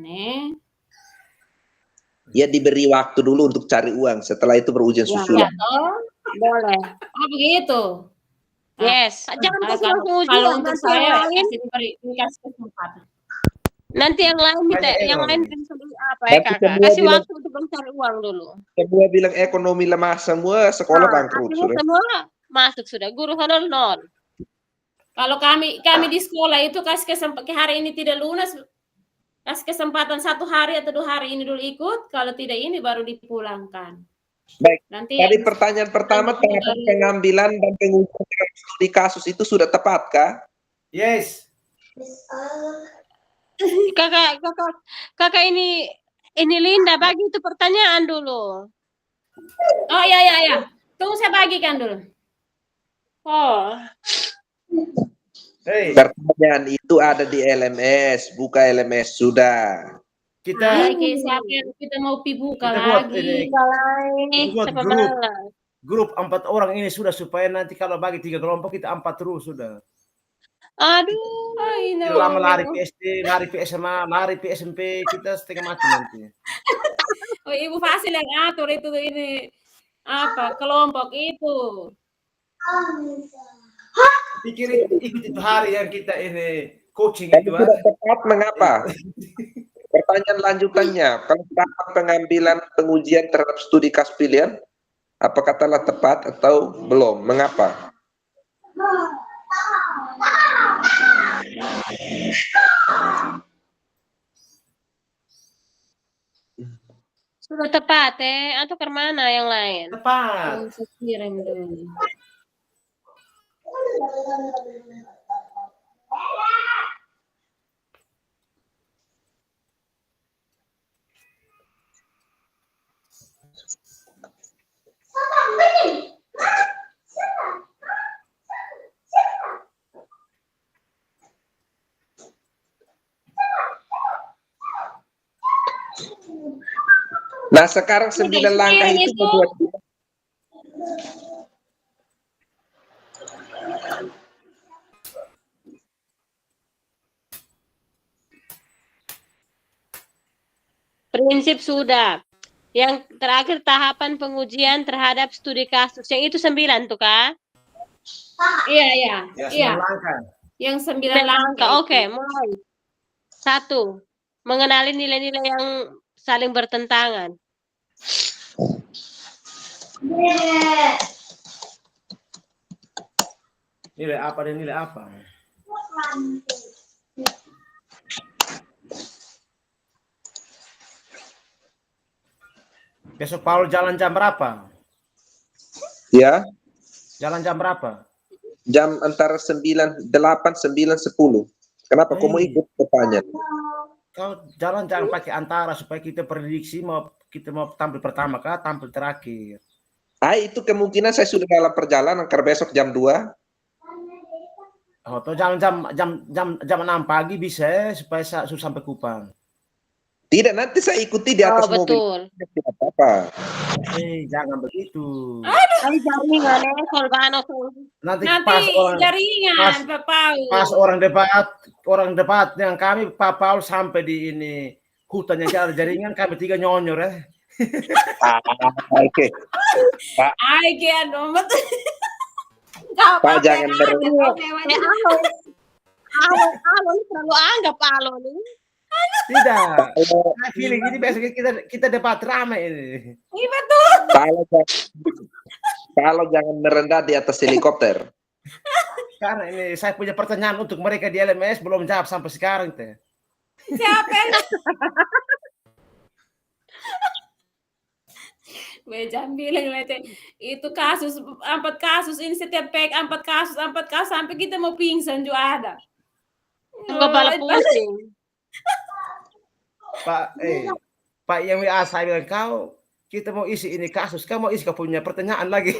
Speaker 2: Ya, diberi waktu dulu untuk cari uang. Setelah itu berujian
Speaker 1: Ya.
Speaker 2: susulan.
Speaker 4: Ya toh.
Speaker 1: Boleh.
Speaker 4: Oh begitu.
Speaker 1: Yes. Jangan kasih langsung
Speaker 4: Kalau
Speaker 1: ujian.
Speaker 4: untuk
Speaker 1: Nanti yang
Speaker 4: saya
Speaker 1: lain,
Speaker 4: dikasih kesempatan.
Speaker 1: nanti yang lain minta,
Speaker 3: Banyak
Speaker 1: yang
Speaker 3: error
Speaker 1: lain
Speaker 3: ini.
Speaker 1: bisa beli apa ya
Speaker 2: Berarti
Speaker 1: kakak?
Speaker 2: semua
Speaker 1: Kasih
Speaker 2: bilang-
Speaker 1: waktu untuk mencari uang dulu.
Speaker 2: Semua bilang ekonomi lemah, semua sekolah bangkrut.
Speaker 1: Akhirnya
Speaker 2: Sudah.
Speaker 1: semua masuk sudah. Guru honor 0.
Speaker 4: Kalau kami di sekolah itu kasih kesempatan hari ini tidak lunas, kasih kesempatan 1 hari atau 2 hari ini dulu ikut, kalau tidak ini baru dipulangkan.
Speaker 2: Baik.
Speaker 4: Nanti
Speaker 2: Tadi pertanyaan pertama, tahapan pengambilan dan pengujian studi kasus itu sudah tepatkah?
Speaker 3: Yes.
Speaker 1: Kakak ini Linda bagi itu pertanyaan dulu.
Speaker 4: Oh ya. Tunggu saya bagikan dulu.
Speaker 1: Oh,
Speaker 3: Hey,
Speaker 2: Pertanyaan itu ada di LMS, buka LMS sudah.
Speaker 3: kita
Speaker 4: Siapa yang kita mau buka
Speaker 3: Kita buat
Speaker 4: lagi?
Speaker 3: ini.
Speaker 1: lain
Speaker 3: Buat
Speaker 1: siapa
Speaker 3: grup.
Speaker 1: malas?
Speaker 3: grup 4 orang ini sudah, supaya nanti kalau bagi 3 kelompok kita 4 terus sudah.
Speaker 1: Aduh,
Speaker 4: Ay, no.
Speaker 3: Tidak lama lari PSD, lari SMA, lari SMP, kita setengah mati nanti.
Speaker 4: Oh, Ibu Fasil yang atur itu ini apa kelompok itu.
Speaker 3: Pikir ikut itu hari yang kita ini coaching
Speaker 2: Tapi
Speaker 3: itu.
Speaker 2: tidak tepat, mengapa? Pertanyaan lanjutannya, kalau tahapan pengambilan pengujian terhadap studi kasus pilihan, apakah telah tepat atau belum? Mengapa?
Speaker 1: sudah tepat atau ke mana yang lain?
Speaker 3: Tepat.
Speaker 4: Saya kirim dulu.
Speaker 2: Nah, sekarang 9 langkah itu membuat
Speaker 1: Prinsip sudah. Yang terakhir tahapan pengujian terhadap studi kasus. Yang itu 9 tuh kak?
Speaker 4: Iya.
Speaker 3: Ya,
Speaker 4: Iya.
Speaker 3: 9 langkah.
Speaker 4: Yang 9
Speaker 1: 9
Speaker 4: langkah.
Speaker 1: Oke, mulai. 1. Mengenali nilai-nilai yang saling bertentangan.
Speaker 3: Nilai apa dan nilai apa? Besok Paul jalan jam berapa?
Speaker 2: ya,
Speaker 3: Jalan jam berapa?
Speaker 2: jam antara 9, 8, 9, 10. Kenapa kamu ikut pertanyaan?
Speaker 3: Kau jalan jangan pakai antara, supaya kita prediksi kita mau tampil pertama kah, tampil terakhir.
Speaker 2: Itu kemungkinan saya sudah dalam perjalanan karena besok jam 2.
Speaker 3: Oh, atau jalan jam 6 pagi bisa, supaya saya sudah sampai Kupang.
Speaker 2: Tidak, nanti saya ikuti di atas mobil.
Speaker 1: Betul.
Speaker 2: Tidak apa-apa.
Speaker 3: Jangan begitu.
Speaker 1: Kali jaringan
Speaker 3: Nanti
Speaker 4: Nanti
Speaker 3: pas orang
Speaker 4: jaringan Pak Paul.
Speaker 3: pas orang debat yang kami Pak Paul sampai di ini hutan yang ada jaringan, kami 3 nyonyor
Speaker 2: Oke.
Speaker 4: Ay, kaya nomor.
Speaker 2: Pak, jangan
Speaker 1: Alon selalu anggap Alon ini.
Speaker 3: Tidak. Saya feeling ini besok kita debat ramai ini.
Speaker 4: Iya betul.
Speaker 2: Kalau jangan merendah di atas helikopter.
Speaker 3: Karena ini saya punya pertanyaan untuk mereka di LMS belum jawab sampai sekarang teh.
Speaker 4: Siapa? Jangan bilang itu kasus 4 kasus ini setiap pek 4 kasus sampai kita mau pingsan juga ada.
Speaker 1: Kepala pusing.
Speaker 3: Pak yang WA saya bilang, kau kita mau isi ini kasus, kau mau isi kau punya pertanyaan lagi.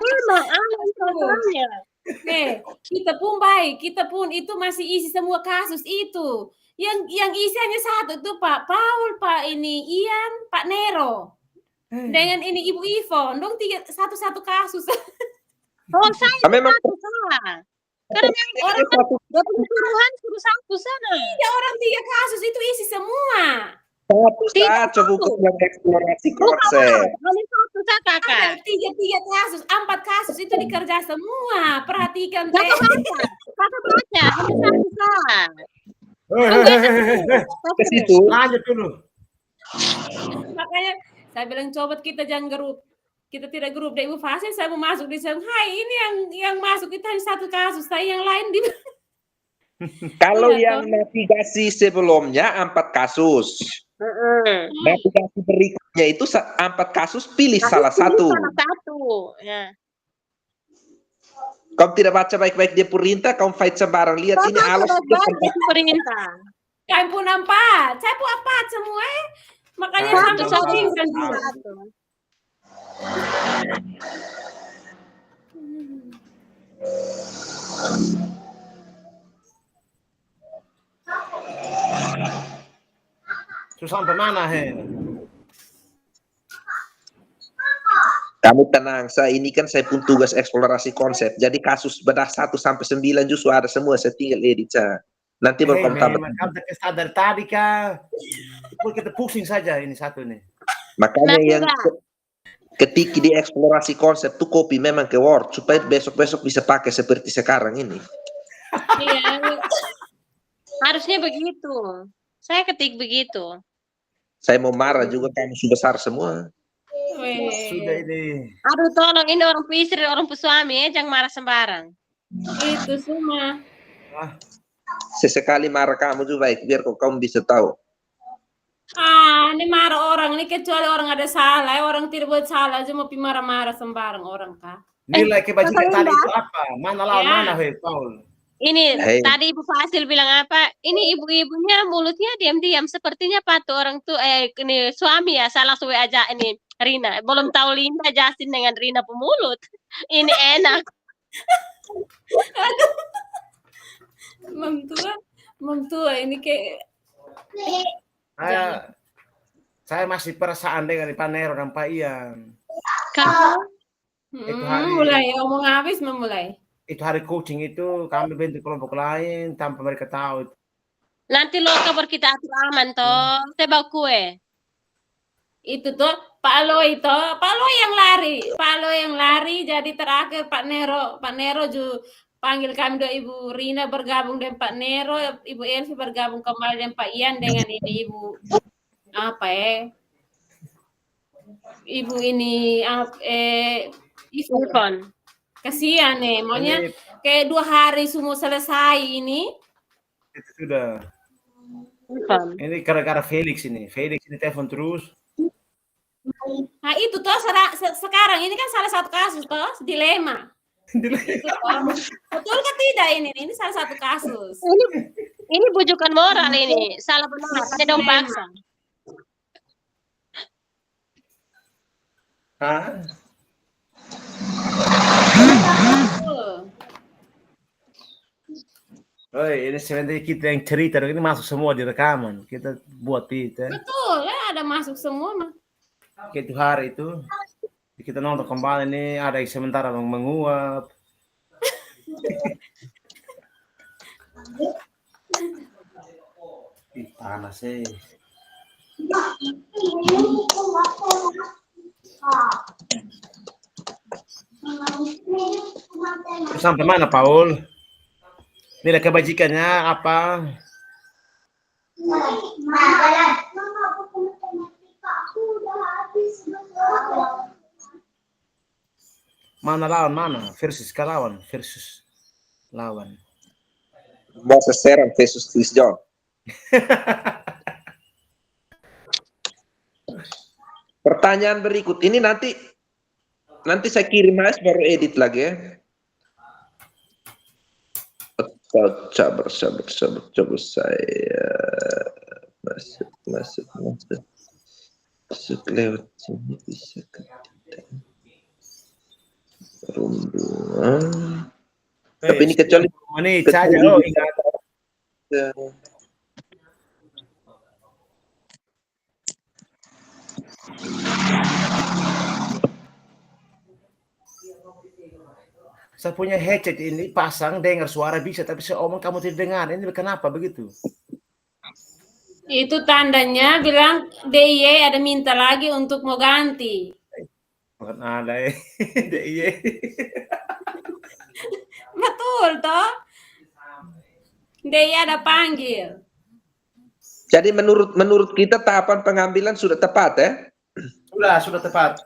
Speaker 1: Emang aneh soalnya.
Speaker 4: Kita pun baik, kita pun itu masih isi semua kasus itu. Yang isi hanya satu itu Pak Paul, Pak ini Ian, Pak Nero. Dengan ini Ibu Ivon, dong satu kasus.
Speaker 1: Oh, saya
Speaker 2: Memang
Speaker 1: satu salah. Karena yang orang kan suruhan suruh satu sana.
Speaker 4: Iya, orang 3 kasus itu isi semua.
Speaker 2: satu bukan yang eksplorasi konsep.
Speaker 1: Hanya satu saya kakak.
Speaker 4: Ada 3 kasus, 4 kasus itu dikerja semua. Perhatikan
Speaker 1: Kakak baca, hanya satu salah.
Speaker 2: Ke situ.
Speaker 3: Lanjut dulu.
Speaker 4: Makanya saya bilang coba kita jangan grup. Kita tidak grup dari Ibu Fasil, saya mau masuk di sana. Hai, ini yang masuk itu hanya 1 kasus, saya yang lain di
Speaker 2: Kalau
Speaker 4: Iya,
Speaker 2: yang navigasi sebelumnya 4 kasus. Navigasi berikutnya itu 4 kasus, pilih salah satu.
Speaker 1: Salah satu. Ya.
Speaker 2: Kamu tidak baca baik-baik dia perintah, kamu fight sembarang. Lihat ini alas.
Speaker 1: Itu perintah.
Speaker 4: Kamu pun 4, saya pun 4 semua. Makanya
Speaker 1: Satu.
Speaker 4: pingsan dulu.
Speaker 3: Terus sampai mana,
Speaker 2: Kamu tenang, ini kan saya pun tugas eksplorasi konsep. Jadi kasus bedah 1 sampai 9 justru ada semua, saya tinggal edit saja. Nanti baru kamu tambah.
Speaker 3: Kamu sadar tadi kah? Kita pusing saja ini satu nih.
Speaker 2: Makanya yang ketika di eksplorasi konsep tuh copy memang ke Word supaya besok-besok bisa pakai seperti sekarang ini.
Speaker 1: Iya. Harusnya begitu. Saya ketik begitu.
Speaker 2: Saya mau marah juga kamu besar semua.
Speaker 3: Sudah ini.
Speaker 1: Aduh tolong ini orang istri, orang suami ya, jangan marah sembarang.
Speaker 4: Itu semua.
Speaker 2: Sesekali marah kamu juga baik biar kamu bisa tahu.
Speaker 4: Ini marah orang ini kecuali orang ada salah, orang tidak buat salah cuma marah-marah sembarang orang kah?
Speaker 3: Nilai kebajikan tadi itu apa? Mana lawan mana, Paul?
Speaker 1: Ini tadi Ibu Fasil bilang apa? Ini ibu-ibunya mulutnya diam-diam. Sepertinya patuh orang tuh ini suami ya salah suwe aja ini Rina. Belum tahu Linda Justin dengan Rina pemulut. Ini enak.
Speaker 4: Mam tua ini kayak
Speaker 3: saya masih perasaan dengan Pak Nero dan Pak Ian.
Speaker 1: Kamu
Speaker 4: mulai omong habis memulai.
Speaker 3: Itu hari coaching itu kami bentuk kelompok lain tanpa mereka tahu.
Speaker 1: Nanti lo kabar kita atur aman toh. Tebak kue.
Speaker 4: Itu tuh Pak Aloy yang lari jadi terakhir Pak Nero juga panggil kami doa Ibu Rina bergabung dengan Pak Nero, Ibu Elvi bergabung kembali dengan Pak Ian dengan ini Ibu Ibu ini
Speaker 1: Ivon.
Speaker 4: Kasihan maunya kayak 2 hari semua selesai ini.
Speaker 3: Itu sudah. Ini gara-gara Felix ini telepon terus.
Speaker 4: Nah itu tuh sekarang ini kan salah satu kasus toh dilema. Betul kan tidak ini salah satu kasus.
Speaker 1: Ini bujukan moral ini salah benar. Ada dong paksa.
Speaker 3: Ini sebenarnya kita yang cerita ini masuk semua di rekaman. Kita buat itu.
Speaker 4: Betul ya ada masuk semua mah.
Speaker 3: Itu hari itu kita nonton kembali nih ada yang sementara menguap. Panas sih. Sampai mana Paul? Nilai kebajikannya apa? Mana lawan mana? Versus lawan.
Speaker 2: Moses Seram versus Chris John. Pertanyaan berikut ini nanti saya kirim mas baru edit lagi ya. Sabar saya mas. masuk lewat sini bisa ke rombongan. Tapi ini kecuali
Speaker 3: menit saja loh, ingat. Saya punya headset ini pasang dengar suara bisa, tapi saya omong kamu tidak dengar. Ini kenapa begitu?
Speaker 4: Itu tandanya bilang DIY ada minta lagi untuk mau ganti.
Speaker 3: Bukan ada DIY.
Speaker 4: Betul toh? DIY ada panggil.
Speaker 2: Jadi menurut kita tahapan pengambilan sudah tepat ya?
Speaker 3: Sudah tepat.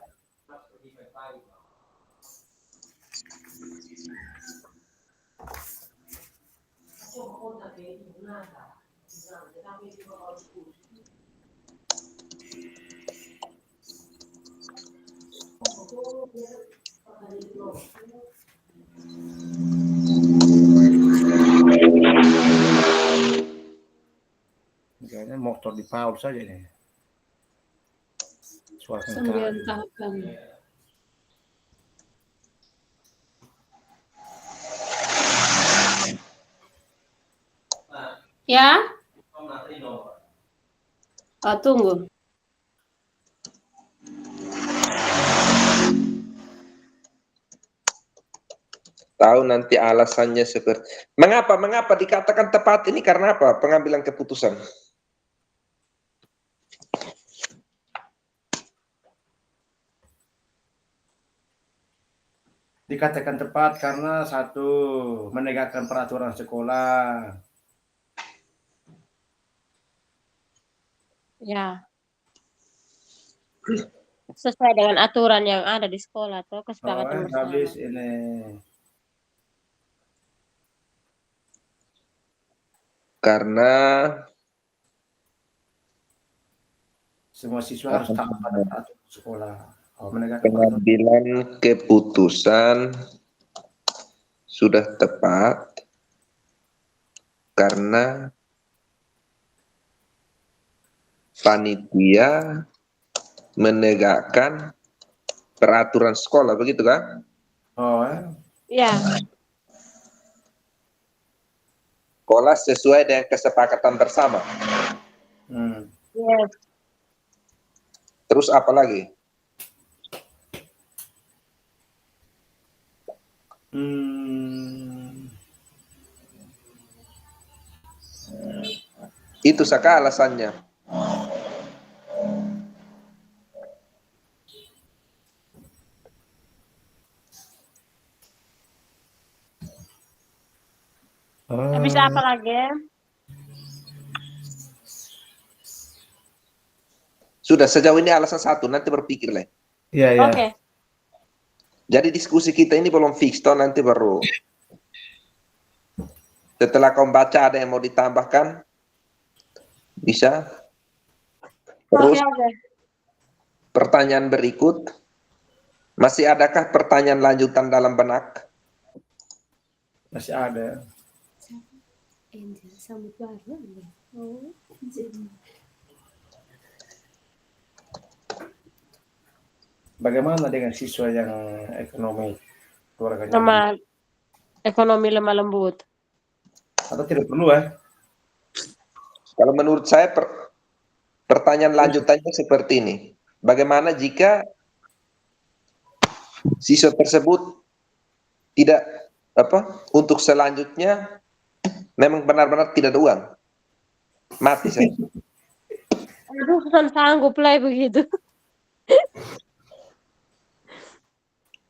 Speaker 3: Kayaknya motor di Paul saja nih. Suara
Speaker 4: 9 tahapan. Ya? Oh, tunggu.
Speaker 2: Tahu nanti alasannya seperti mengapa dikatakan tepat ini karena apa pengambilan keputusan?
Speaker 3: Dikatakan tepat karena satu, menegakkan peraturan sekolah.
Speaker 1: Ya. Sesuai dengan aturan yang ada di sekolah atau kesepakatan bersama.
Speaker 3: Habis ini.
Speaker 2: Karena
Speaker 3: semua siswa harus taat pada peraturan sekolah. Menegakkan
Speaker 2: pengambilan keputusan sudah tepat karena panitia menegakkan peraturan sekolah, begitu kan?
Speaker 3: Oh,
Speaker 1: Ya.
Speaker 2: Sekolah sesuai dengan kesepakatan bersama.
Speaker 1: Yes.
Speaker 2: Terus apa lagi? Itu saka alasannya.
Speaker 1: Habis apa lagi?
Speaker 2: Sudah sejauh ini alasan satu, nanti berpikir lah.
Speaker 3: Iya, iya.
Speaker 1: Oke.
Speaker 2: Jadi diskusi kita ini belum fix, toh nanti baru. Setelah kau baca ada yang mau ditambahkan, bisa. Terus
Speaker 1: Oke.
Speaker 2: pertanyaan berikut, masih adakah pertanyaan lanjutan dalam benak?
Speaker 3: Masih ada. Bagaimana dengan siswa yang ekonomi keluarganya?
Speaker 1: Ekonomi lemah lembut.
Speaker 3: Atau tidak perlu ya?
Speaker 2: Kalau menurut saya pertanyaan lanjutannya seperti ini. Bagaimana jika siswa tersebut tidak untuk selanjutnya memang benar-benar tidak ada uang? Mati saya.
Speaker 1: Aduh, susah sanggup lah begitu.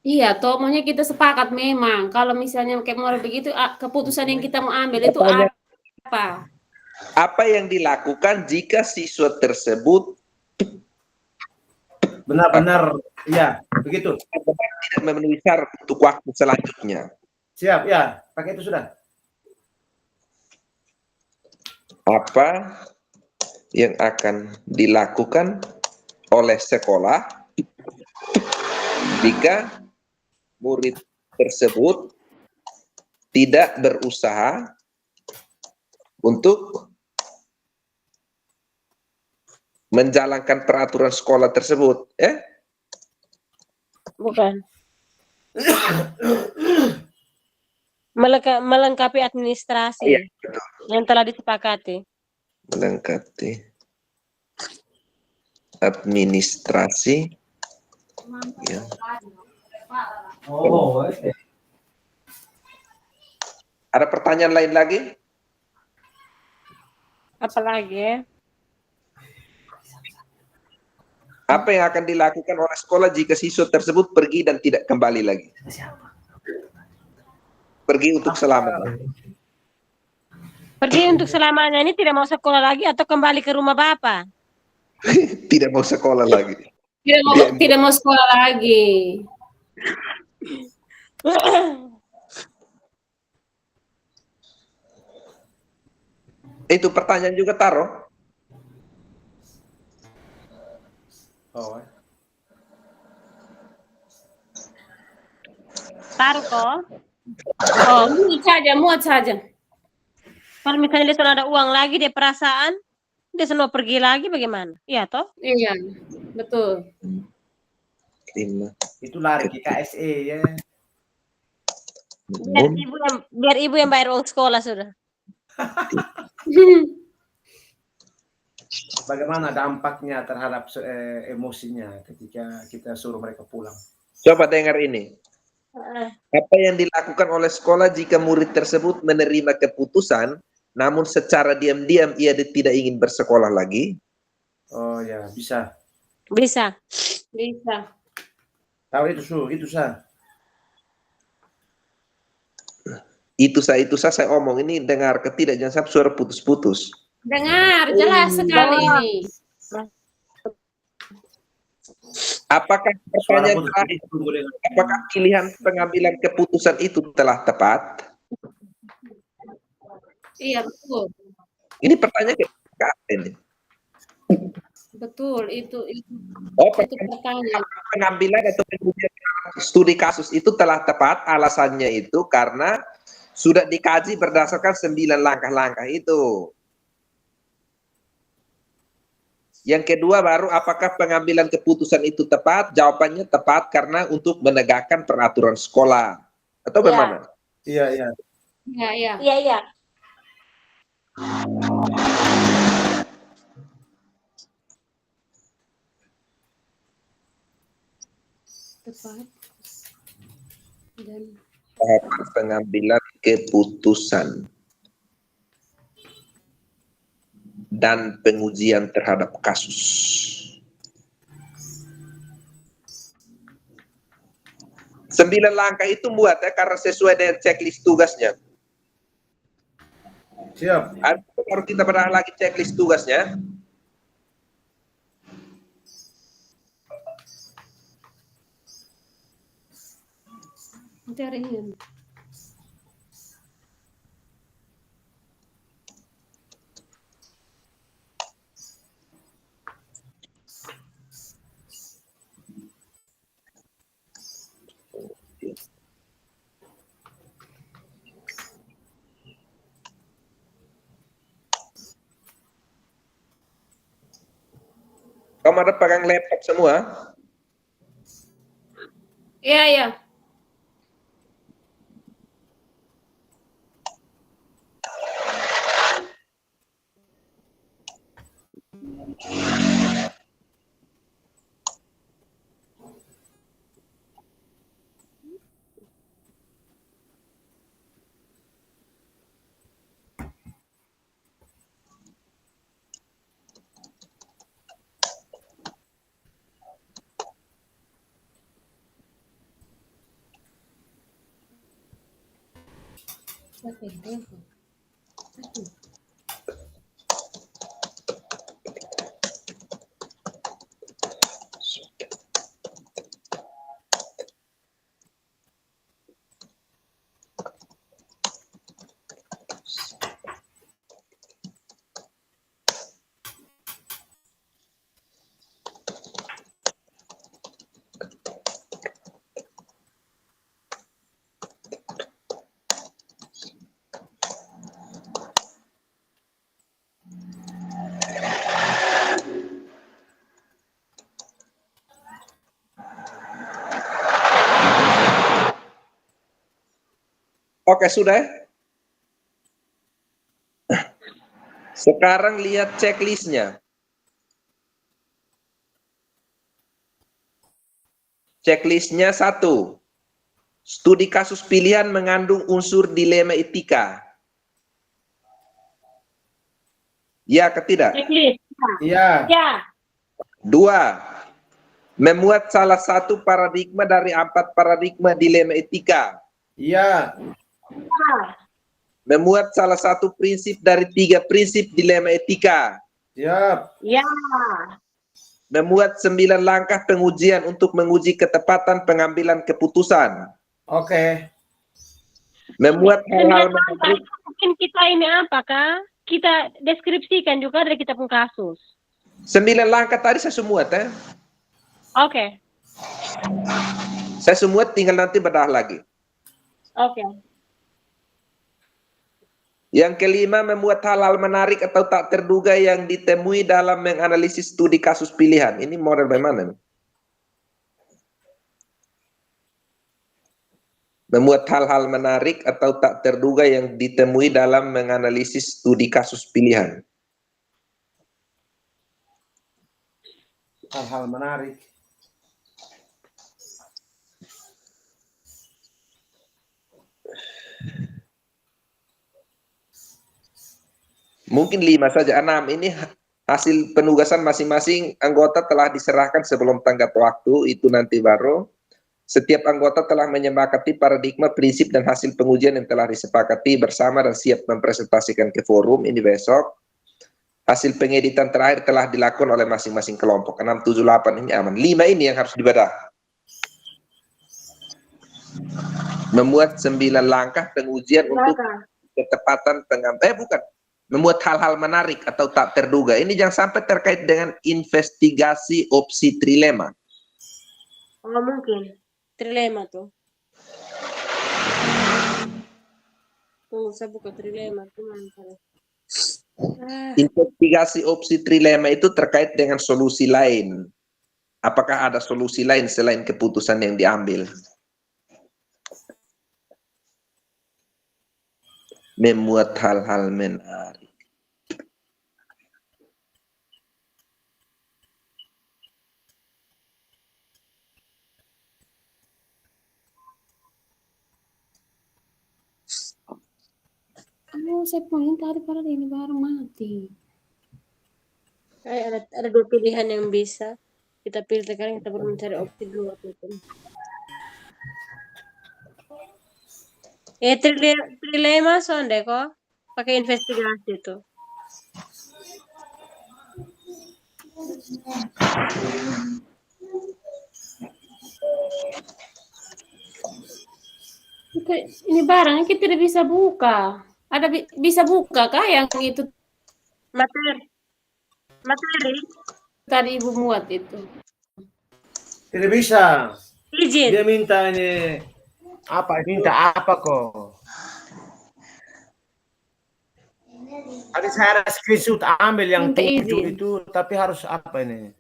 Speaker 4: Iya, toh maunya kita sepakat memang. Kalau misalnya kayak mau begitu, keputusan yang kita mau ambil itu apa?
Speaker 2: Apa yang dilakukan jika siswa tersebut
Speaker 3: benar-benar, ya, begitu.
Speaker 2: Tidak memenuhi syarat untuk waktu selanjutnya.
Speaker 3: Siap, ya, pakai itu sudah.
Speaker 2: Apa yang akan dilakukan oleh sekolah jika murid tersebut tidak berusaha untuk menjalankan peraturan sekolah tersebut, ya?
Speaker 1: Bukan. Melengkapi administrasi
Speaker 2: Iya, betul.
Speaker 1: yang telah disepakati.
Speaker 2: Melengkapi administrasi. Ya. Ada pertanyaan lain lagi?
Speaker 1: Apalagi?
Speaker 2: Apa yang akan dilakukan oleh sekolah jika siswa tersebut pergi dan tidak kembali lagi? Pergi untuk selamanya.
Speaker 1: Pergi untuk selamanya ini tidak mau sekolah lagi atau kembali ke rumah Bapak?
Speaker 2: Tidak mau sekolah lagi.
Speaker 4: Tidak mau sekolah lagi.
Speaker 2: Itu pertanyaan juga taruh.
Speaker 1: Taruh kok.
Speaker 4: Oh, muat saja.
Speaker 1: Kalau misalnya dia sudah ada uang lagi, dia perasaan, dia semua pergi lagi bagaimana? Iya toh?
Speaker 4: Iya, betul.
Speaker 2: 5.
Speaker 3: Itu lari ke KSE ya.
Speaker 1: Biar ibu yang bayar uang sekolah sudah.
Speaker 3: Bagaimana dampaknya terhadap emosinya ketika kita suruh mereka pulang?
Speaker 2: Coba dengar ini. Apa yang dilakukan oleh sekolah jika murid tersebut menerima keputusan, namun secara diam-diam ia tidak ingin bersekolah lagi?
Speaker 3: Oh ya, bisa.
Speaker 1: Bisa.
Speaker 3: Tahu itu sah.
Speaker 2: Itu saya omong ini dengar ketidak, jangan sampai suara putus-putus.
Speaker 4: Dengar, jelas sekali ini.
Speaker 2: Apakah pertanyaan terakhir, apakah pilihan pengambilan keputusan itu telah tepat?
Speaker 4: Iya, betul.
Speaker 2: Ini pertanyaan ini.
Speaker 4: Betul, itu
Speaker 2: Oh,
Speaker 4: pertanyaan.
Speaker 2: pengambilan atau kemudian studi kasus itu telah tepat, alasannya itu karena sudah dikaji berdasarkan 9 langkah-langkah itu. Yang kedua baru apakah pengambilan keputusan itu tepat? Jawabannya tepat karena untuk menegakkan peraturan sekolah. Atau bagaimana?
Speaker 3: Iya.
Speaker 4: Tepat. Dan
Speaker 2: Tahapan pengambilan keputusan dan pengujian terhadap kasus. 9 langkah itu buat ya karena sesuai dengan checklist tugasnya.
Speaker 3: Siap.
Speaker 2: Baru kita bedah lagi checklist tugasnya.
Speaker 4: Cariin.
Speaker 2: Kamu ada pegang laptop semua?
Speaker 4: Iya.
Speaker 2: Oke, sudah. Sekarang lihat checklistnya. Checklistnya 1. Studi kasus pilihan mengandung unsur dilema etika. Ya ke tidak?
Speaker 1: Checklist.
Speaker 3: Iya.
Speaker 1: Ya.
Speaker 2: 2. Memuat salah satu paradigma dari 4 paradigma dilema etika.
Speaker 3: Iya.
Speaker 1: Ya.
Speaker 2: Memuat salah satu prinsip dari 3 prinsip dilema etika.
Speaker 3: Siap.
Speaker 1: Ya.
Speaker 2: Memuat 9 langkah pengujian untuk menguji ketepatan pengambilan keputusan.
Speaker 3: Oke.
Speaker 2: Memuat hal-hal
Speaker 1: Langkah
Speaker 2: menarik.
Speaker 1: mungkin kita ini apa, Kak? Kita deskripsikan juga dari kita pun kasus.
Speaker 2: 9 langkah tadi saya semua teh.
Speaker 1: Oke.
Speaker 2: Saya semua tinggal nanti bedah lagi.
Speaker 1: Oke.
Speaker 2: Yang kelima, memuat hal-hal menarik atau tak terduga yang ditemui dalam menganalisis studi kasus pilihan. Ini model bagaimana? Memuat hal-hal menarik atau tak terduga yang ditemui dalam menganalisis studi kasus pilihan.
Speaker 3: Hal-hal menarik.
Speaker 2: Mungkin 5 saja, 6. Ini hasil penugasan masing-masing anggota telah diserahkan sebelum tenggat waktu, itu nanti baru. Setiap anggota telah menyepakati paradigma, prinsip, dan hasil pengujian yang telah disepakati bersama dan siap mempresentasikan ke forum ini besok. Hasil pengeditan terakhir telah dilakukan oleh masing-masing kelompok. 6, 7, 8 ini aman. 5 ini yang harus dibedah. Memuat 9 langkah pengujian untuk ketepatan memuat hal-hal menarik atau tak terduga. Ini jangan sampai terkait dengan investigasi opsi trilema.
Speaker 1: Oh, mungkin. Trilema tuh. Tuh, saya buka trilema.
Speaker 2: Investigasi opsi trilema itu terkait dengan solusi lain. Apakah ada solusi lain selain keputusan yang diambil? Memuat hal-hal menarik.
Speaker 4: Oh, saya pengen tadi pada ini baru mati.
Speaker 1: Ada 2 pilihan yang bisa kita pilih. Sekarang kita perlu mencari opsi 2 itu. Trilema sonde kok pakai investigasi itu.
Speaker 4: Ini barangnya kita tidak bisa buka. Ada bisa buka kah yang itu
Speaker 1: Materi
Speaker 4: tadi Ibu muat itu?
Speaker 3: Tidak bisa.
Speaker 1: izin.
Speaker 3: Dia minta ini apa? Minta apa kok? Tadi saya ada screenshot ambil yang
Speaker 4: Minta
Speaker 3: 7
Speaker 4: izin.
Speaker 3: itu, tapi harus apa ini?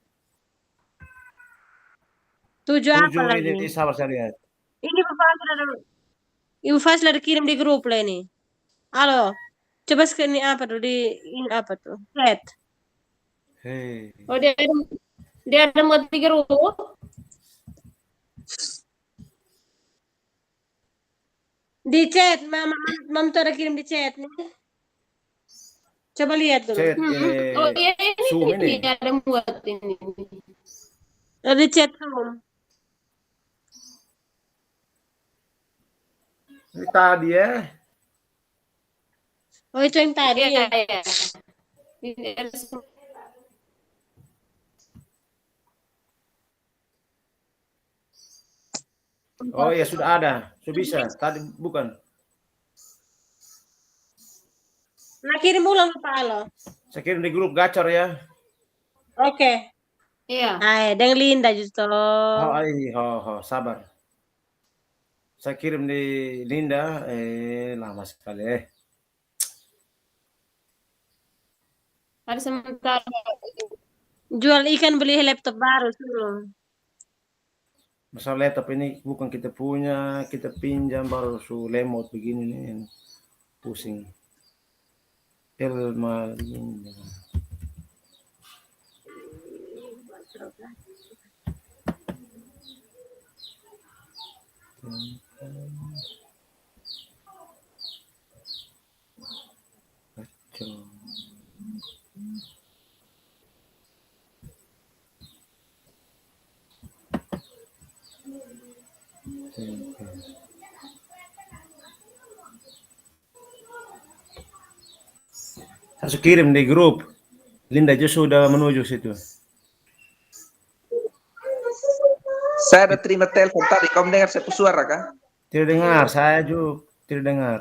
Speaker 1: 7 apa
Speaker 3: 7
Speaker 1: lagi?
Speaker 3: ini sabar saya lihat.
Speaker 1: Ini Ibu Fazla kirim di grup lah ini. Halo. Coba ini apa tuh ini apa tuh? Chat.
Speaker 3: Hei.
Speaker 4: Oh, dia ada muat di grup.
Speaker 1: Di chat, Mam tuh ada kirim di chat nih. Coba lihat dulu.
Speaker 3: Chat
Speaker 4: Oh iya, ini
Speaker 3: Zoom ini.
Speaker 4: ada muat ini.
Speaker 1: Ada di chat Zoom.
Speaker 3: Ini tadi ya.
Speaker 1: Oh, itu yang tadi.
Speaker 4: Iya. Ini ada
Speaker 3: Oh ya sudah ada, sudah bisa. Tadi bukan.
Speaker 1: Nah, kirim ulang Pak Alo.
Speaker 3: Saya kirim di grup gacor ya.
Speaker 1: Oke.
Speaker 4: Iya.
Speaker 1: Hai, dengan Linda justru.
Speaker 3: Oh ini, sabar. Saya kirim di Linda, lama sekali.
Speaker 4: Ada sementara.
Speaker 1: Jual ikan beli laptop baru suruh.
Speaker 3: Masalah laptop ini bukan kita punya, kita pinjam baru su lemot begini nih, pusing. Elma. Kacau. Saya kirim di grup. Linda justru sudah menuju situ.
Speaker 2: Saya ada terima telepon tadi. Kamu dengar saya suara kah?
Speaker 3: Tidak dengar, saya juga tidak dengar.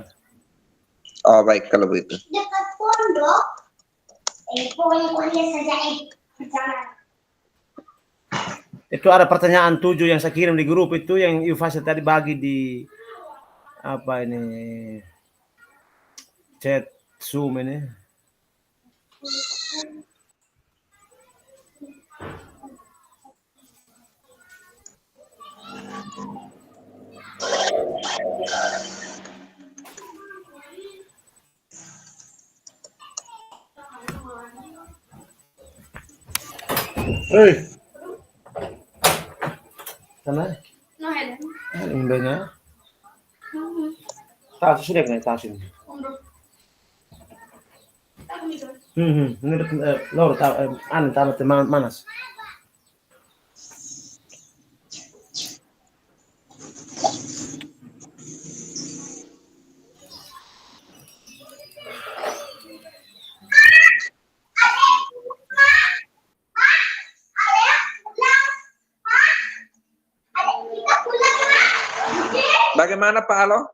Speaker 2: Oh baik kalau begitu.
Speaker 5: Dekat pondok. Pokoknya kuliah saja
Speaker 3: Itu ada pertanyaan 7 yang saya kirim di grup itu yang Yufasa tadi bagi di apa ini chat Zoom ini. Hei. Sana?
Speaker 5: No, hello.
Speaker 3: Indahnya. Tak sudah kena tasin. Menurut Laura tamat manas.
Speaker 2: Bagaimana Pak Alo?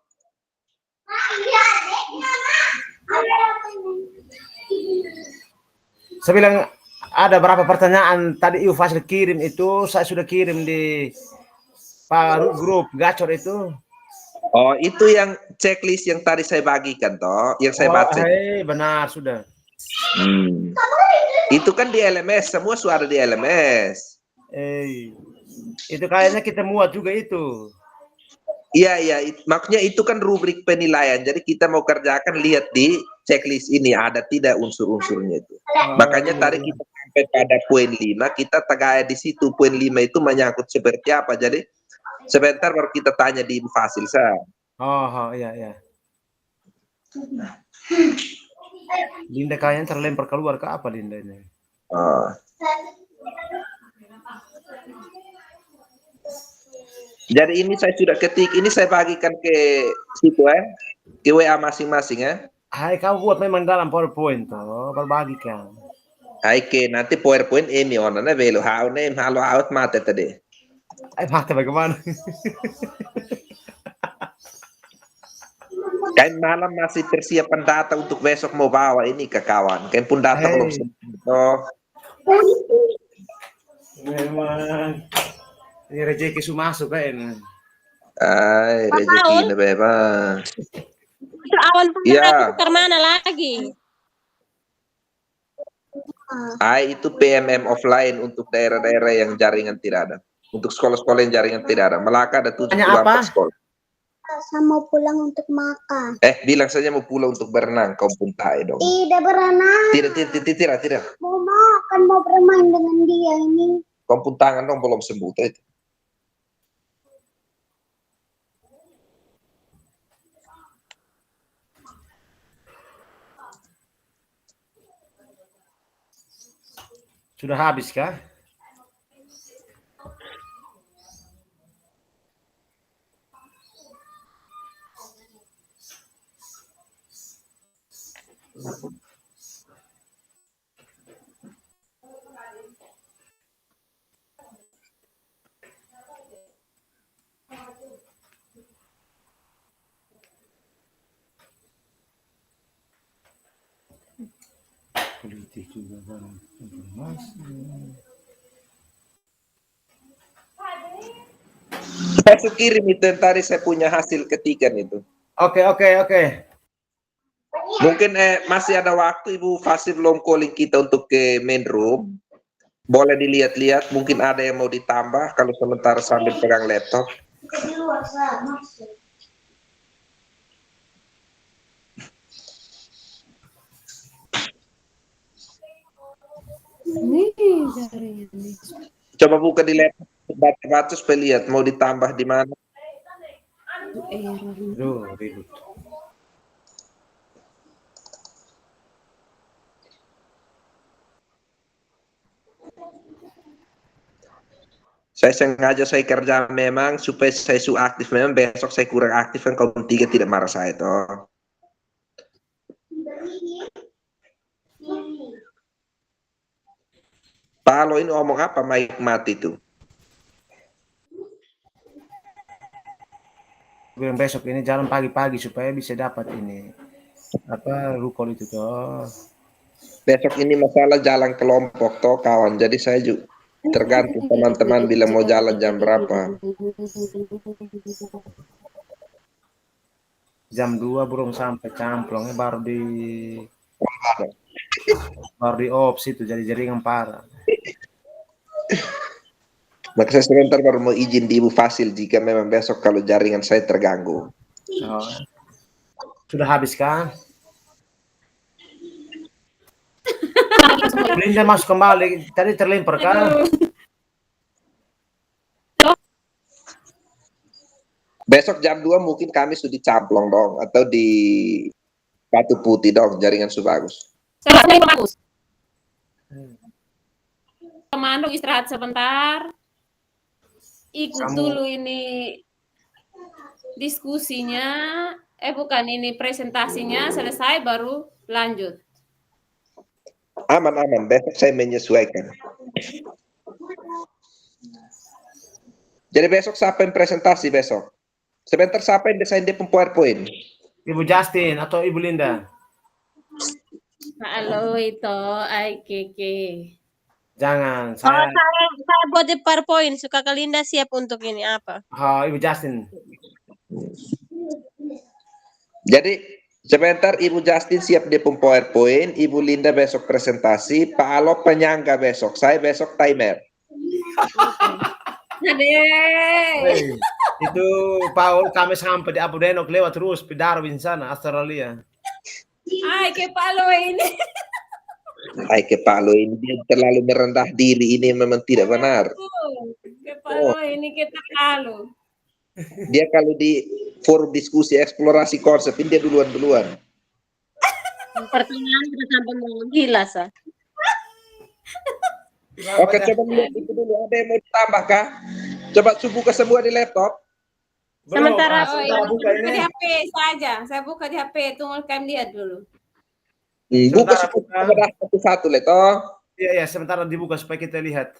Speaker 3: Saya bilang ada berapa pertanyaan tadi Yufasa kirim itu saya sudah kirim di grup gacor itu.
Speaker 2: Oh itu yang checklist yang tadi saya bagikan toh, yang saya baca.
Speaker 3: Benar sudah.
Speaker 2: Itu kan di LMS, semua suara di LMS.
Speaker 3: Itu kayaknya kita muat juga itu.
Speaker 2: Iya, makanya itu kan rubrik penilaian. Jadi kita mau kerjakan lihat di checklist ini ada tidak unsur-unsurnya itu. Makanya tadi kita sampai pada poin 5, kita tegak di situ poin 5 itu menyangkut seperti apa. Jadi sebentar baru kita tanya di Fasil saya.
Speaker 3: Iya. Linda kayaknya terlempar keluar ke apa Linda ini?
Speaker 2: Jadi ini saya sudah ketik, ini saya bagikan ke situ ke WA masing-masing ya.
Speaker 3: Hai, kamu buat memang dalam PowerPoint toh, berbagikan.
Speaker 2: Hai ke nanti PowerPoint ini onanya velo how name halo out mate tadi.
Speaker 3: Mate bagaimana?
Speaker 2: Kain malam masih persiapan data untuk besok mau bawa ini ke kawan. Kain pun data belum sempat.
Speaker 3: Memang ini rezeki su masuk kan.
Speaker 2: Rezeki ini bebas.
Speaker 1: Awan panas itu mana lagi?
Speaker 2: Itu PMM offline untuk daerah-daerah yang jaringan tidak ada. Untuk sekolah-sekolah yang jaringan tidak ada. Melaka ada 74 sekolah.
Speaker 5: Saya mau pulang untuk makan.
Speaker 2: Bilang saja mau pulang untuk berenang. Kau pun tahu dong.
Speaker 5: Tidak berenang.
Speaker 2: Tidak.
Speaker 5: Mau makan, mau bermain dengan dia ini.
Speaker 2: Kau pun tangan dong belum sembuh itu.
Speaker 3: Sudah habis kah? Politik juga dalam informasi.
Speaker 2: Saya kirim itu yang tadi saya punya hasil ketikan itu.
Speaker 3: Oke.
Speaker 2: Mungkin masih ada waktu Ibu Fasil belum calling kita untuk ke main room. Boleh dilihat-lihat, mungkin ada yang mau ditambah kalau sementara sambil pegang laptop. Coba buka di laptop, baca-baca supaya lihat mau ditambah di mana.
Speaker 3: Duh, ribut.
Speaker 2: Saya sengaja saya kerja memang supaya saya su aktif. Memang besok saya kurang aktif kan kalau 3 tidak marah saya toh. Pak Alo ini ngomong apa mic mati tuh?
Speaker 3: Bilang besok ini jalan pagi-pagi supaya bisa dapat ini apa rukol itu toh.
Speaker 2: Besok ini masalah jalan kelompok toh kawan. Jadi saya juga tergantung teman-teman bilang mau jalan jam berapa.
Speaker 3: Jam 2 belum sampai camplongnya baru di ops itu jadi jaringan parah.
Speaker 2: Maka saya sebentar baru mau izin di Ibu Fasil jika memang besok kalau jaringan saya terganggu.
Speaker 3: Oh. Sudah habis kan? Linda masuk kembali, tadi terlempar kan?
Speaker 2: Besok jam 2 mungkin kami sudah dicamplong dong atau di Batu Putih dong, jaringan su bagus.
Speaker 4: Saya bagus. Teman istirahat sebentar. Ikut dulu ini diskusinya, bukan ini presentasinya selesai baru lanjut.
Speaker 2: Aman, besok saya menyesuaikan. Jadi besok siapa yang presentasi besok? Sebentar siapa yang desain dia PowerPoint?
Speaker 3: Ibu Justin atau Ibu Linda?
Speaker 4: Halo itu, Keke.
Speaker 3: Jangan,
Speaker 1: Saya
Speaker 3: saya
Speaker 1: buat di PowerPoint, suka Kalinda siap untuk ini apa?
Speaker 3: Ibu Justin.
Speaker 2: Jadi sebentar Ibu Justin siap dia PowerPoint, Ibu Linda besok presentasi, Pak Alo penyangga besok, saya besok timer.
Speaker 3: Hey, itu Paul kami sampai di Abu Denok lewat terus di Darwin sana Australia.
Speaker 4: Ke Palo ini.
Speaker 2: Ke Pak Alo ini dia terlalu merendah diri, ini memang tidak benar.
Speaker 4: Ke Palo ini kita lalu.
Speaker 2: Dia kalau di forum diskusi eksplorasi konsep ini dia duluan.
Speaker 1: Pertanyaan sudah sampai mau gila sah.
Speaker 2: Oke, coba lihat itu dulu, ada yang mau ditambah kah? Coba buka semua di laptop.
Speaker 1: Sementara
Speaker 3: buka ini.
Speaker 4: Di HP saja, saya buka di HP, tunggu kami lihat dulu.
Speaker 2: Buka satu-satu leto.
Speaker 3: Iya, sementara dibuka supaya kita lihat.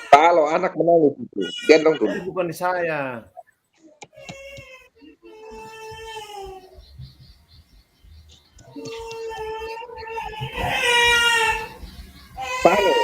Speaker 2: Kalau anak menangis itu, gendong dulu.
Speaker 3: Bukan di saya.
Speaker 2: Palu.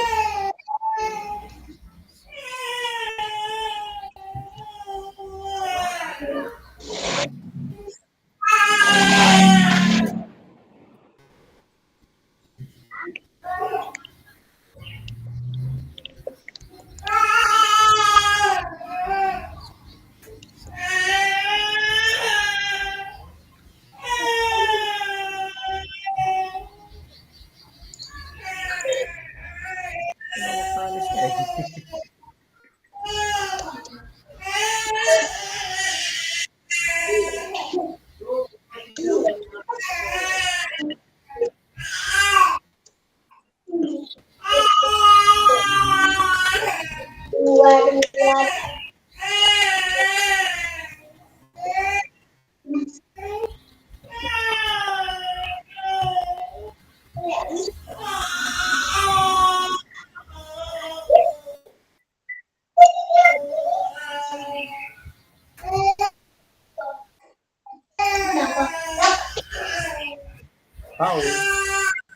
Speaker 3: Tahu.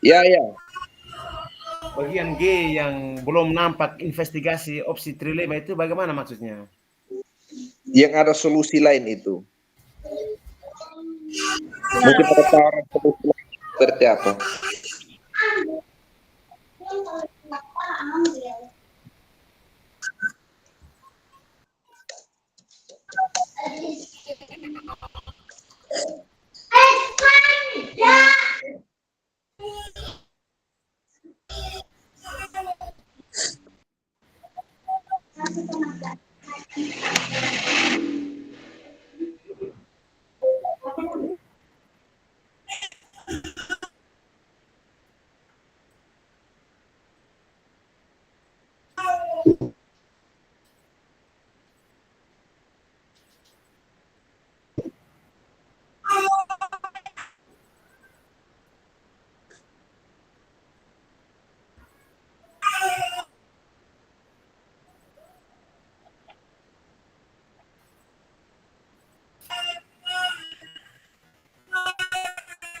Speaker 2: Ya.
Speaker 3: bagian G yang belum nampak investigasi opsi trilema itu bagaimana maksudnya?
Speaker 2: Yang ada solusi lain itu. Mungkin ada tawaran solusi lain seperti apa?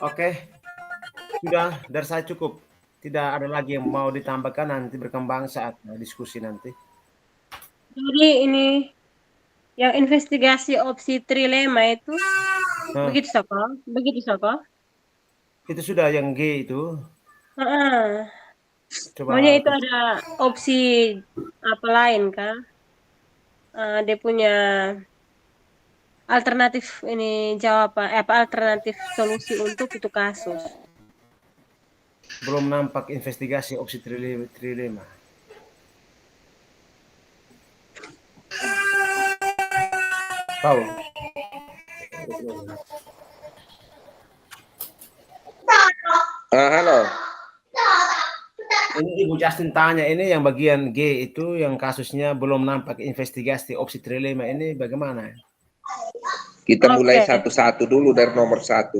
Speaker 3: Oke, sudah dari saya cukup. Tidak ada lagi yang mau ditambahkan, nanti berkembang saat diskusi nanti.
Speaker 1: Jadi ini yang investigasi opsi trilema itu
Speaker 3: Nah,
Speaker 1: begitu Soko? Begitu Soko?
Speaker 3: itu sudah yang G itu.
Speaker 1: Heeh.
Speaker 3: Coba
Speaker 1: Maunya itu ada opsi apa lain kah? Dia punya alternatif ini jawaban apa alternatif solusi untuk itu kasus.
Speaker 3: belum nampak investigasi opsi trilema. Paul.
Speaker 2: Halo.
Speaker 3: Ini Ibu Justin tanya, ini yang bagian G itu yang kasusnya belum nampak investigasi opsi trilema ini bagaimana?
Speaker 2: Kita mulai
Speaker 1: Oke.
Speaker 2: satu-satu dulu dari nomor 1.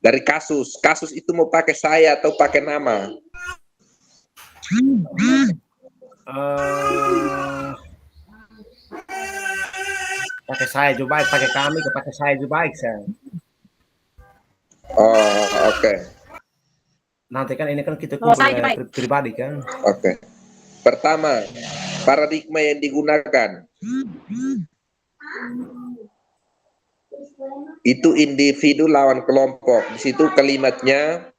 Speaker 2: Dari kasus. Kasus itu mau pakai saya atau pakai nama?
Speaker 3: Pakai saya juga baik, pakai kami, pakai saya juga baik, saya.
Speaker 2: Oh, oke.
Speaker 3: Nanti kan ini kan kita kumpul pribadi kan.
Speaker 2: Oke. Pertama, paradigma yang digunakan itu individu lawan kelompok. Di situ kalimatnya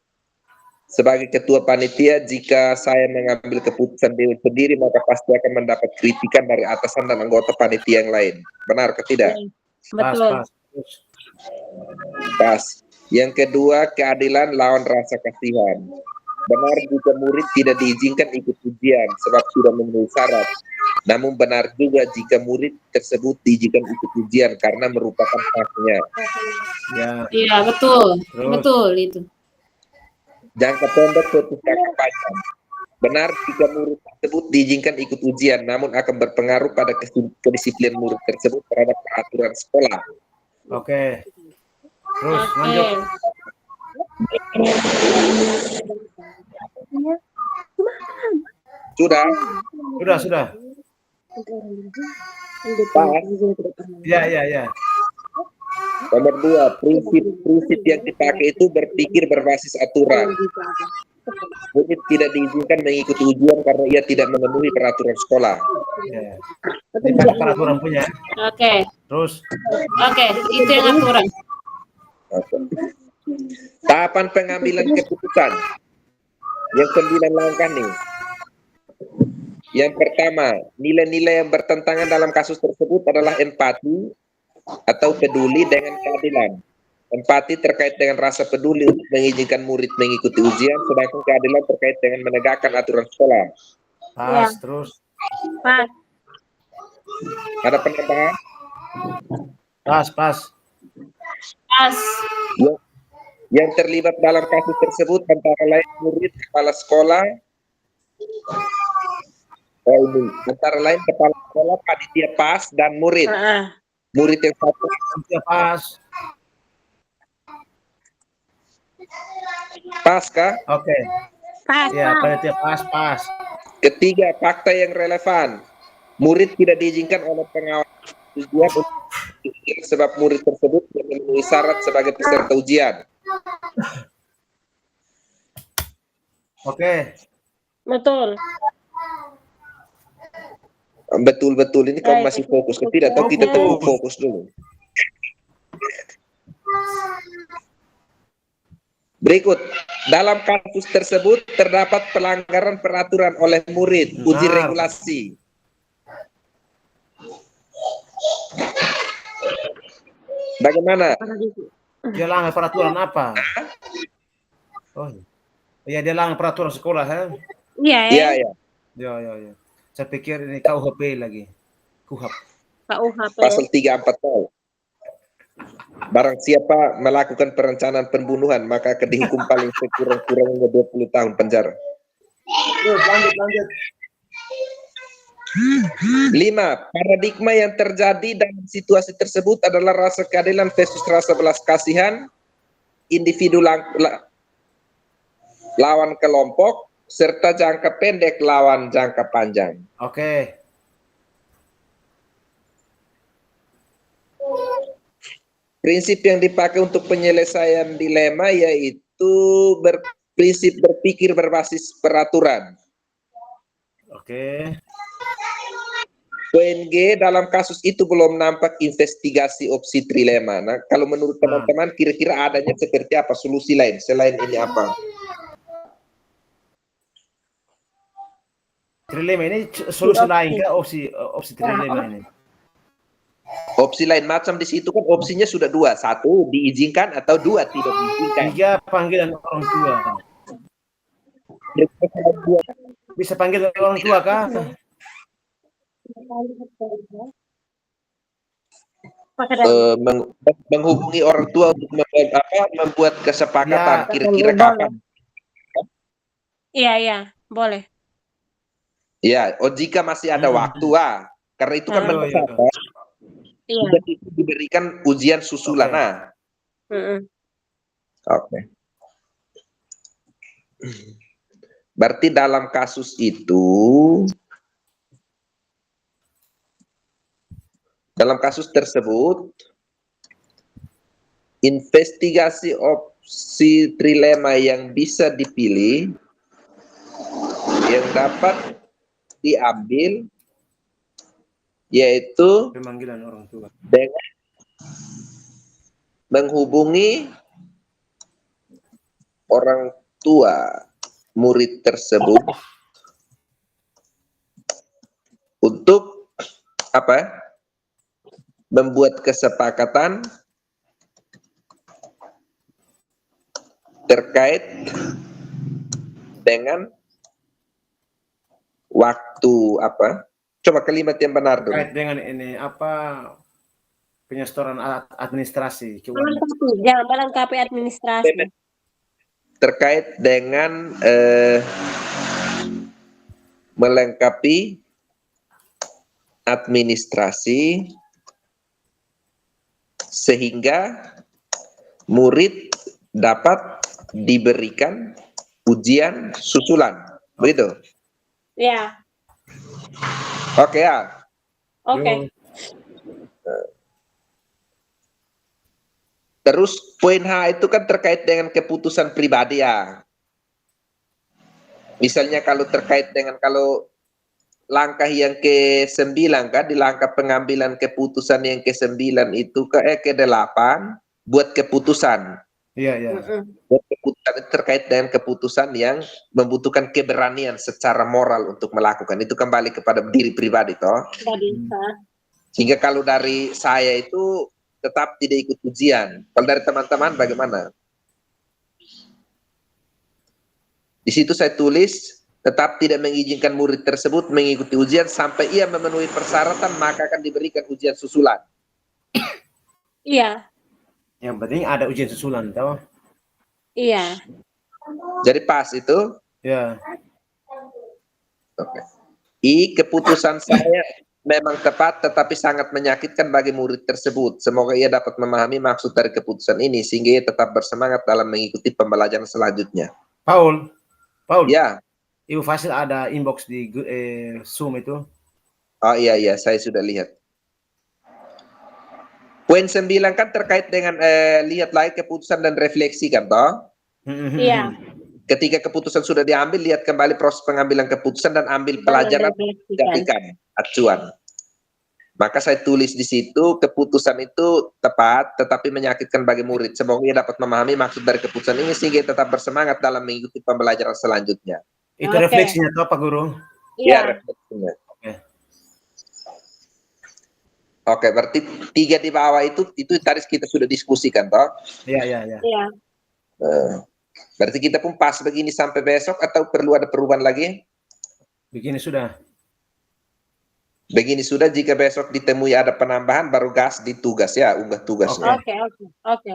Speaker 2: sebagai ketua panitia, jika saya mengambil keputusan dewan sendiri maka pasti akan mendapat kritikan dari atasan dan anggota panitia yang lain. Benar atau tidak?
Speaker 1: Betul.
Speaker 2: Pas. Yang kedua, keadilan lawan rasa kasihan. Benar jika murid tidak diizinkan ikut ujian sebab sudah memenuhi syarat. Namun benar juga jika murid tersebut diizinkan ikut ujian karena merupakan haknya.
Speaker 4: Iya, betul.
Speaker 3: Terus.
Speaker 4: Betul itu.
Speaker 2: Jangka pendek versus jangka panjang. Benar jika murid tersebut diizinkan ikut ujian, namun akan berpengaruh pada kedisiplinan murid tersebut terhadap peraturan sekolah.
Speaker 3: Oke. Terus lanjut.
Speaker 2: Sudah?
Speaker 3: Sudah.
Speaker 2: Pas.
Speaker 3: Ya.
Speaker 2: Nomor 2, prinsip yang dipakai itu berpikir berbasis aturan. Murid tidak diizinkan mengikuti ujian karena ia tidak memenuhi peraturan sekolah.
Speaker 3: Ya. Ini pakai peraturan punya.
Speaker 4: Oke.
Speaker 3: Terus.
Speaker 4: Oke, itu yang aturan.
Speaker 2: Tahapan pengambilan keputusan. Yang 9 langkah nih. Yang pertama, nilai-nilai yang bertentangan dalam kasus tersebut adalah empati atau peduli dengan keadilan. Empati terkait dengan rasa peduli untuk mengizinkan murid mengikuti ujian, sedangkan keadilan terkait dengan menegakkan aturan sekolah.
Speaker 3: Pas, terus.
Speaker 1: Pas.
Speaker 2: Ada penambahan?
Speaker 3: Pas.
Speaker 4: Pas.
Speaker 2: Yang terlibat dalam kasus tersebut antara lain murid, kepala sekolah, antara lain kepala sekolah, panitia PAS, dan murid. Murid yang satu
Speaker 3: Panitia PAS.
Speaker 2: PAS kah?
Speaker 3: Oke.
Speaker 1: Pas.
Speaker 3: Ya, panitia PAS.
Speaker 2: Ketiga, fakta yang relevan. Murid tidak diizinkan oleh pengawas ujian untuk sebab murid tersebut memenuhi syarat sebagai peserta ujian.
Speaker 3: Oke.
Speaker 1: Betul.
Speaker 2: Betul-betul ini kamu masih
Speaker 1: Baik.
Speaker 2: fokus ke tidak atau kita tunggu
Speaker 3: Fokus.
Speaker 2: fokus dulu. Berikut, dalam kasus tersebut terdapat pelanggaran peraturan oleh murid, uji
Speaker 3: Benar.
Speaker 2: regulasi. Bagaimana?
Speaker 3: Dia langgar peraturan apa? Oh, iya dia langgar peraturan sekolah, ya?
Speaker 1: Iya ya.
Speaker 2: Iya, ya.
Speaker 3: Ya. Saya pikir ini KUHP lagi. KUHP.
Speaker 1: KUHP.
Speaker 2: Pasal 340. Barang siapa melakukan perencanaan pembunuhan, maka akan dihukum paling sekurang-kurangnya 20 tahun penjara.
Speaker 3: Terus lanjut.
Speaker 2: 5. Paradigma yang terjadi dalam situasi tersebut adalah rasa keadilan versus rasa belas kasihan, individu lawan kelompok, serta jangka pendek lawan jangka panjang.
Speaker 3: Oke.
Speaker 2: Prinsip yang dipakai untuk penyelesaian dilema yaitu prinsip berpikir berbasis peraturan.
Speaker 3: Oke.
Speaker 2: Poin G, dalam kasus itu belum nampak investigasi opsi trilema. Nah, kalau menurut teman-teman kira-kira adanya seperti apa solusi lain selain ini apa?
Speaker 3: Trilema ini solusi lain kah opsi trilema ini?
Speaker 2: Opsi lain macam di situ kan opsinya sudah 2, 1 diizinkan atau 2 tidak diizinkan.
Speaker 3: 3 panggilan orang tua. Bisa panggil orang tua kah?
Speaker 2: Menghubungi orang tua untuk membuat kesepakatan
Speaker 3: Ya.
Speaker 2: kira-kira kapan?
Speaker 1: Iya, boleh.
Speaker 2: Ya, jika masih ada waktu karena itu kan
Speaker 1: Iya.
Speaker 2: sudah diberikan ujian susulan.
Speaker 3: Oke.
Speaker 2: Nah. Oke. Berarti dalam kasus itu, dalam kasus tersebut, investigasi opsi trilema yang bisa dipilih, yang dapat diambil, yaitu
Speaker 3: Pemanggilan orang tua
Speaker 2: dengan menghubungi orang tua murid tersebut untuk apa? Membuat kesepakatan terkait dengan waktu apa? Coba kalimat yang benar dulu.
Speaker 3: terkait dengan ini apa penyetoran administrasi keuangan.
Speaker 1: Jangan melengkapi administrasi.
Speaker 2: Terkait dengan melengkapi administrasi sehingga murid dapat diberikan ujian susulan. Begitu?
Speaker 1: Ya.
Speaker 2: Oke ya.
Speaker 1: Oke.
Speaker 2: Terus poin H itu kan terkait dengan keputusan pribadi ya. Misalnya kalau terkait dengan kalau langkah yang ke-9 kan, di langkah pengambilan keputusan yang ke-9 itu ke-8 buat keputusan.
Speaker 3: Iya.
Speaker 2: Buat keputusan itu terkait dengan keputusan yang membutuhkan keberanian secara moral untuk melakukan. Itu kembali kepada diri pribadi toh. Sehingga kalau dari saya itu tetap tidak ikut ujian. Kalau dari teman-teman bagaimana? Di situ saya tulis tetap tidak mengizinkan murid tersebut mengikuti ujian sampai ia memenuhi persyaratan, maka akan diberikan ujian susulan.
Speaker 1: Iya.
Speaker 3: Yang penting ada ujian susulan, tahu?
Speaker 1: Iya.
Speaker 2: Jadi pas itu?
Speaker 3: Ya.
Speaker 2: Oke. Keputusan saya memang tepat tetapi sangat menyakitkan bagi murid tersebut. Semoga ia dapat memahami maksud dari keputusan ini sehingga ia tetap bersemangat dalam mengikuti pembelajaran selanjutnya.
Speaker 3: Paul.
Speaker 2: Ya.
Speaker 3: Ibu Fasil ada inbox di Zoom itu.
Speaker 2: Oh iya, saya sudah lihat. Poin 9 kan terkait dengan lihat lagi keputusan dan refleksi kan toh?
Speaker 1: Iya.
Speaker 2: Ketika keputusan sudah diambil, lihat kembali proses pengambilan keputusan dan ambil pelajaran, jadikan acuan. Maka saya tulis di situ, keputusan itu tepat, tetapi menyakitkan bagi murid. Semoga ia dapat memahami maksud dari keputusan ini, sehingga ia tetap bersemangat dalam mengikuti pembelajaran selanjutnya.
Speaker 3: Itu refleksinya toh Pak Guru?
Speaker 2: Ya, refleksinya. Oke, berarti 3 di bawah itu tadi kita sudah diskusikan, toh?
Speaker 3: Iya.
Speaker 2: Berarti kita pun pas begini sampai besok atau perlu ada perubahan lagi?
Speaker 3: Begini sudah.
Speaker 2: Begini sudah, jika besok ditemui ada penambahan baru gas di tugas ya, unggah tugasnya.
Speaker 1: Oke.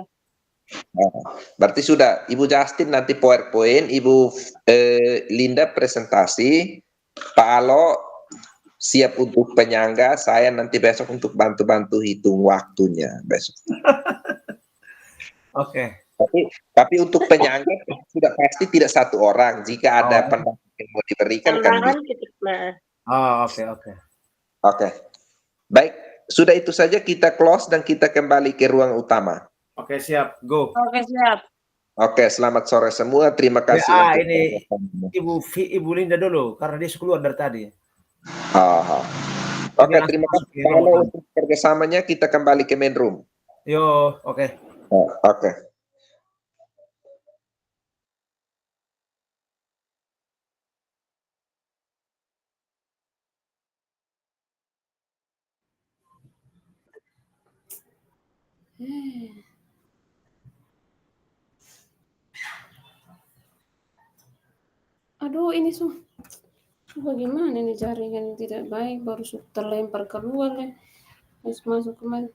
Speaker 2: Berarti sudah, Ibu Justin nanti PowerPoint, Ibu Linda presentasi, Pak Alo siap untuk penyangga, saya nanti besok untuk bantu-bantu hitung waktunya besok.
Speaker 3: Oke.
Speaker 2: Tapi untuk penyangga sudah pasti tidak 1 orang. Jika ada pendapat yang mau diberikan kan.
Speaker 3: Oke.
Speaker 2: Oke. Baik, sudah itu saja, kita close dan kita kembali ke ruang utama.
Speaker 3: Oke, siap. Go.
Speaker 1: Oke, siap.
Speaker 2: Oke, selamat sore semua. Terima kasih.
Speaker 3: Ini Ibu Linda dulu karena dia keluar dari tadi.
Speaker 2: Oke, terima kasih. Kalau untuk kerjasamanya kita kembali ke main room.
Speaker 3: Yo, oke.
Speaker 2: Oke.
Speaker 4: Aduh, ini bagaimana ini jaringan yang tidak baik, baru terlempar keluar, harus masuk kembali.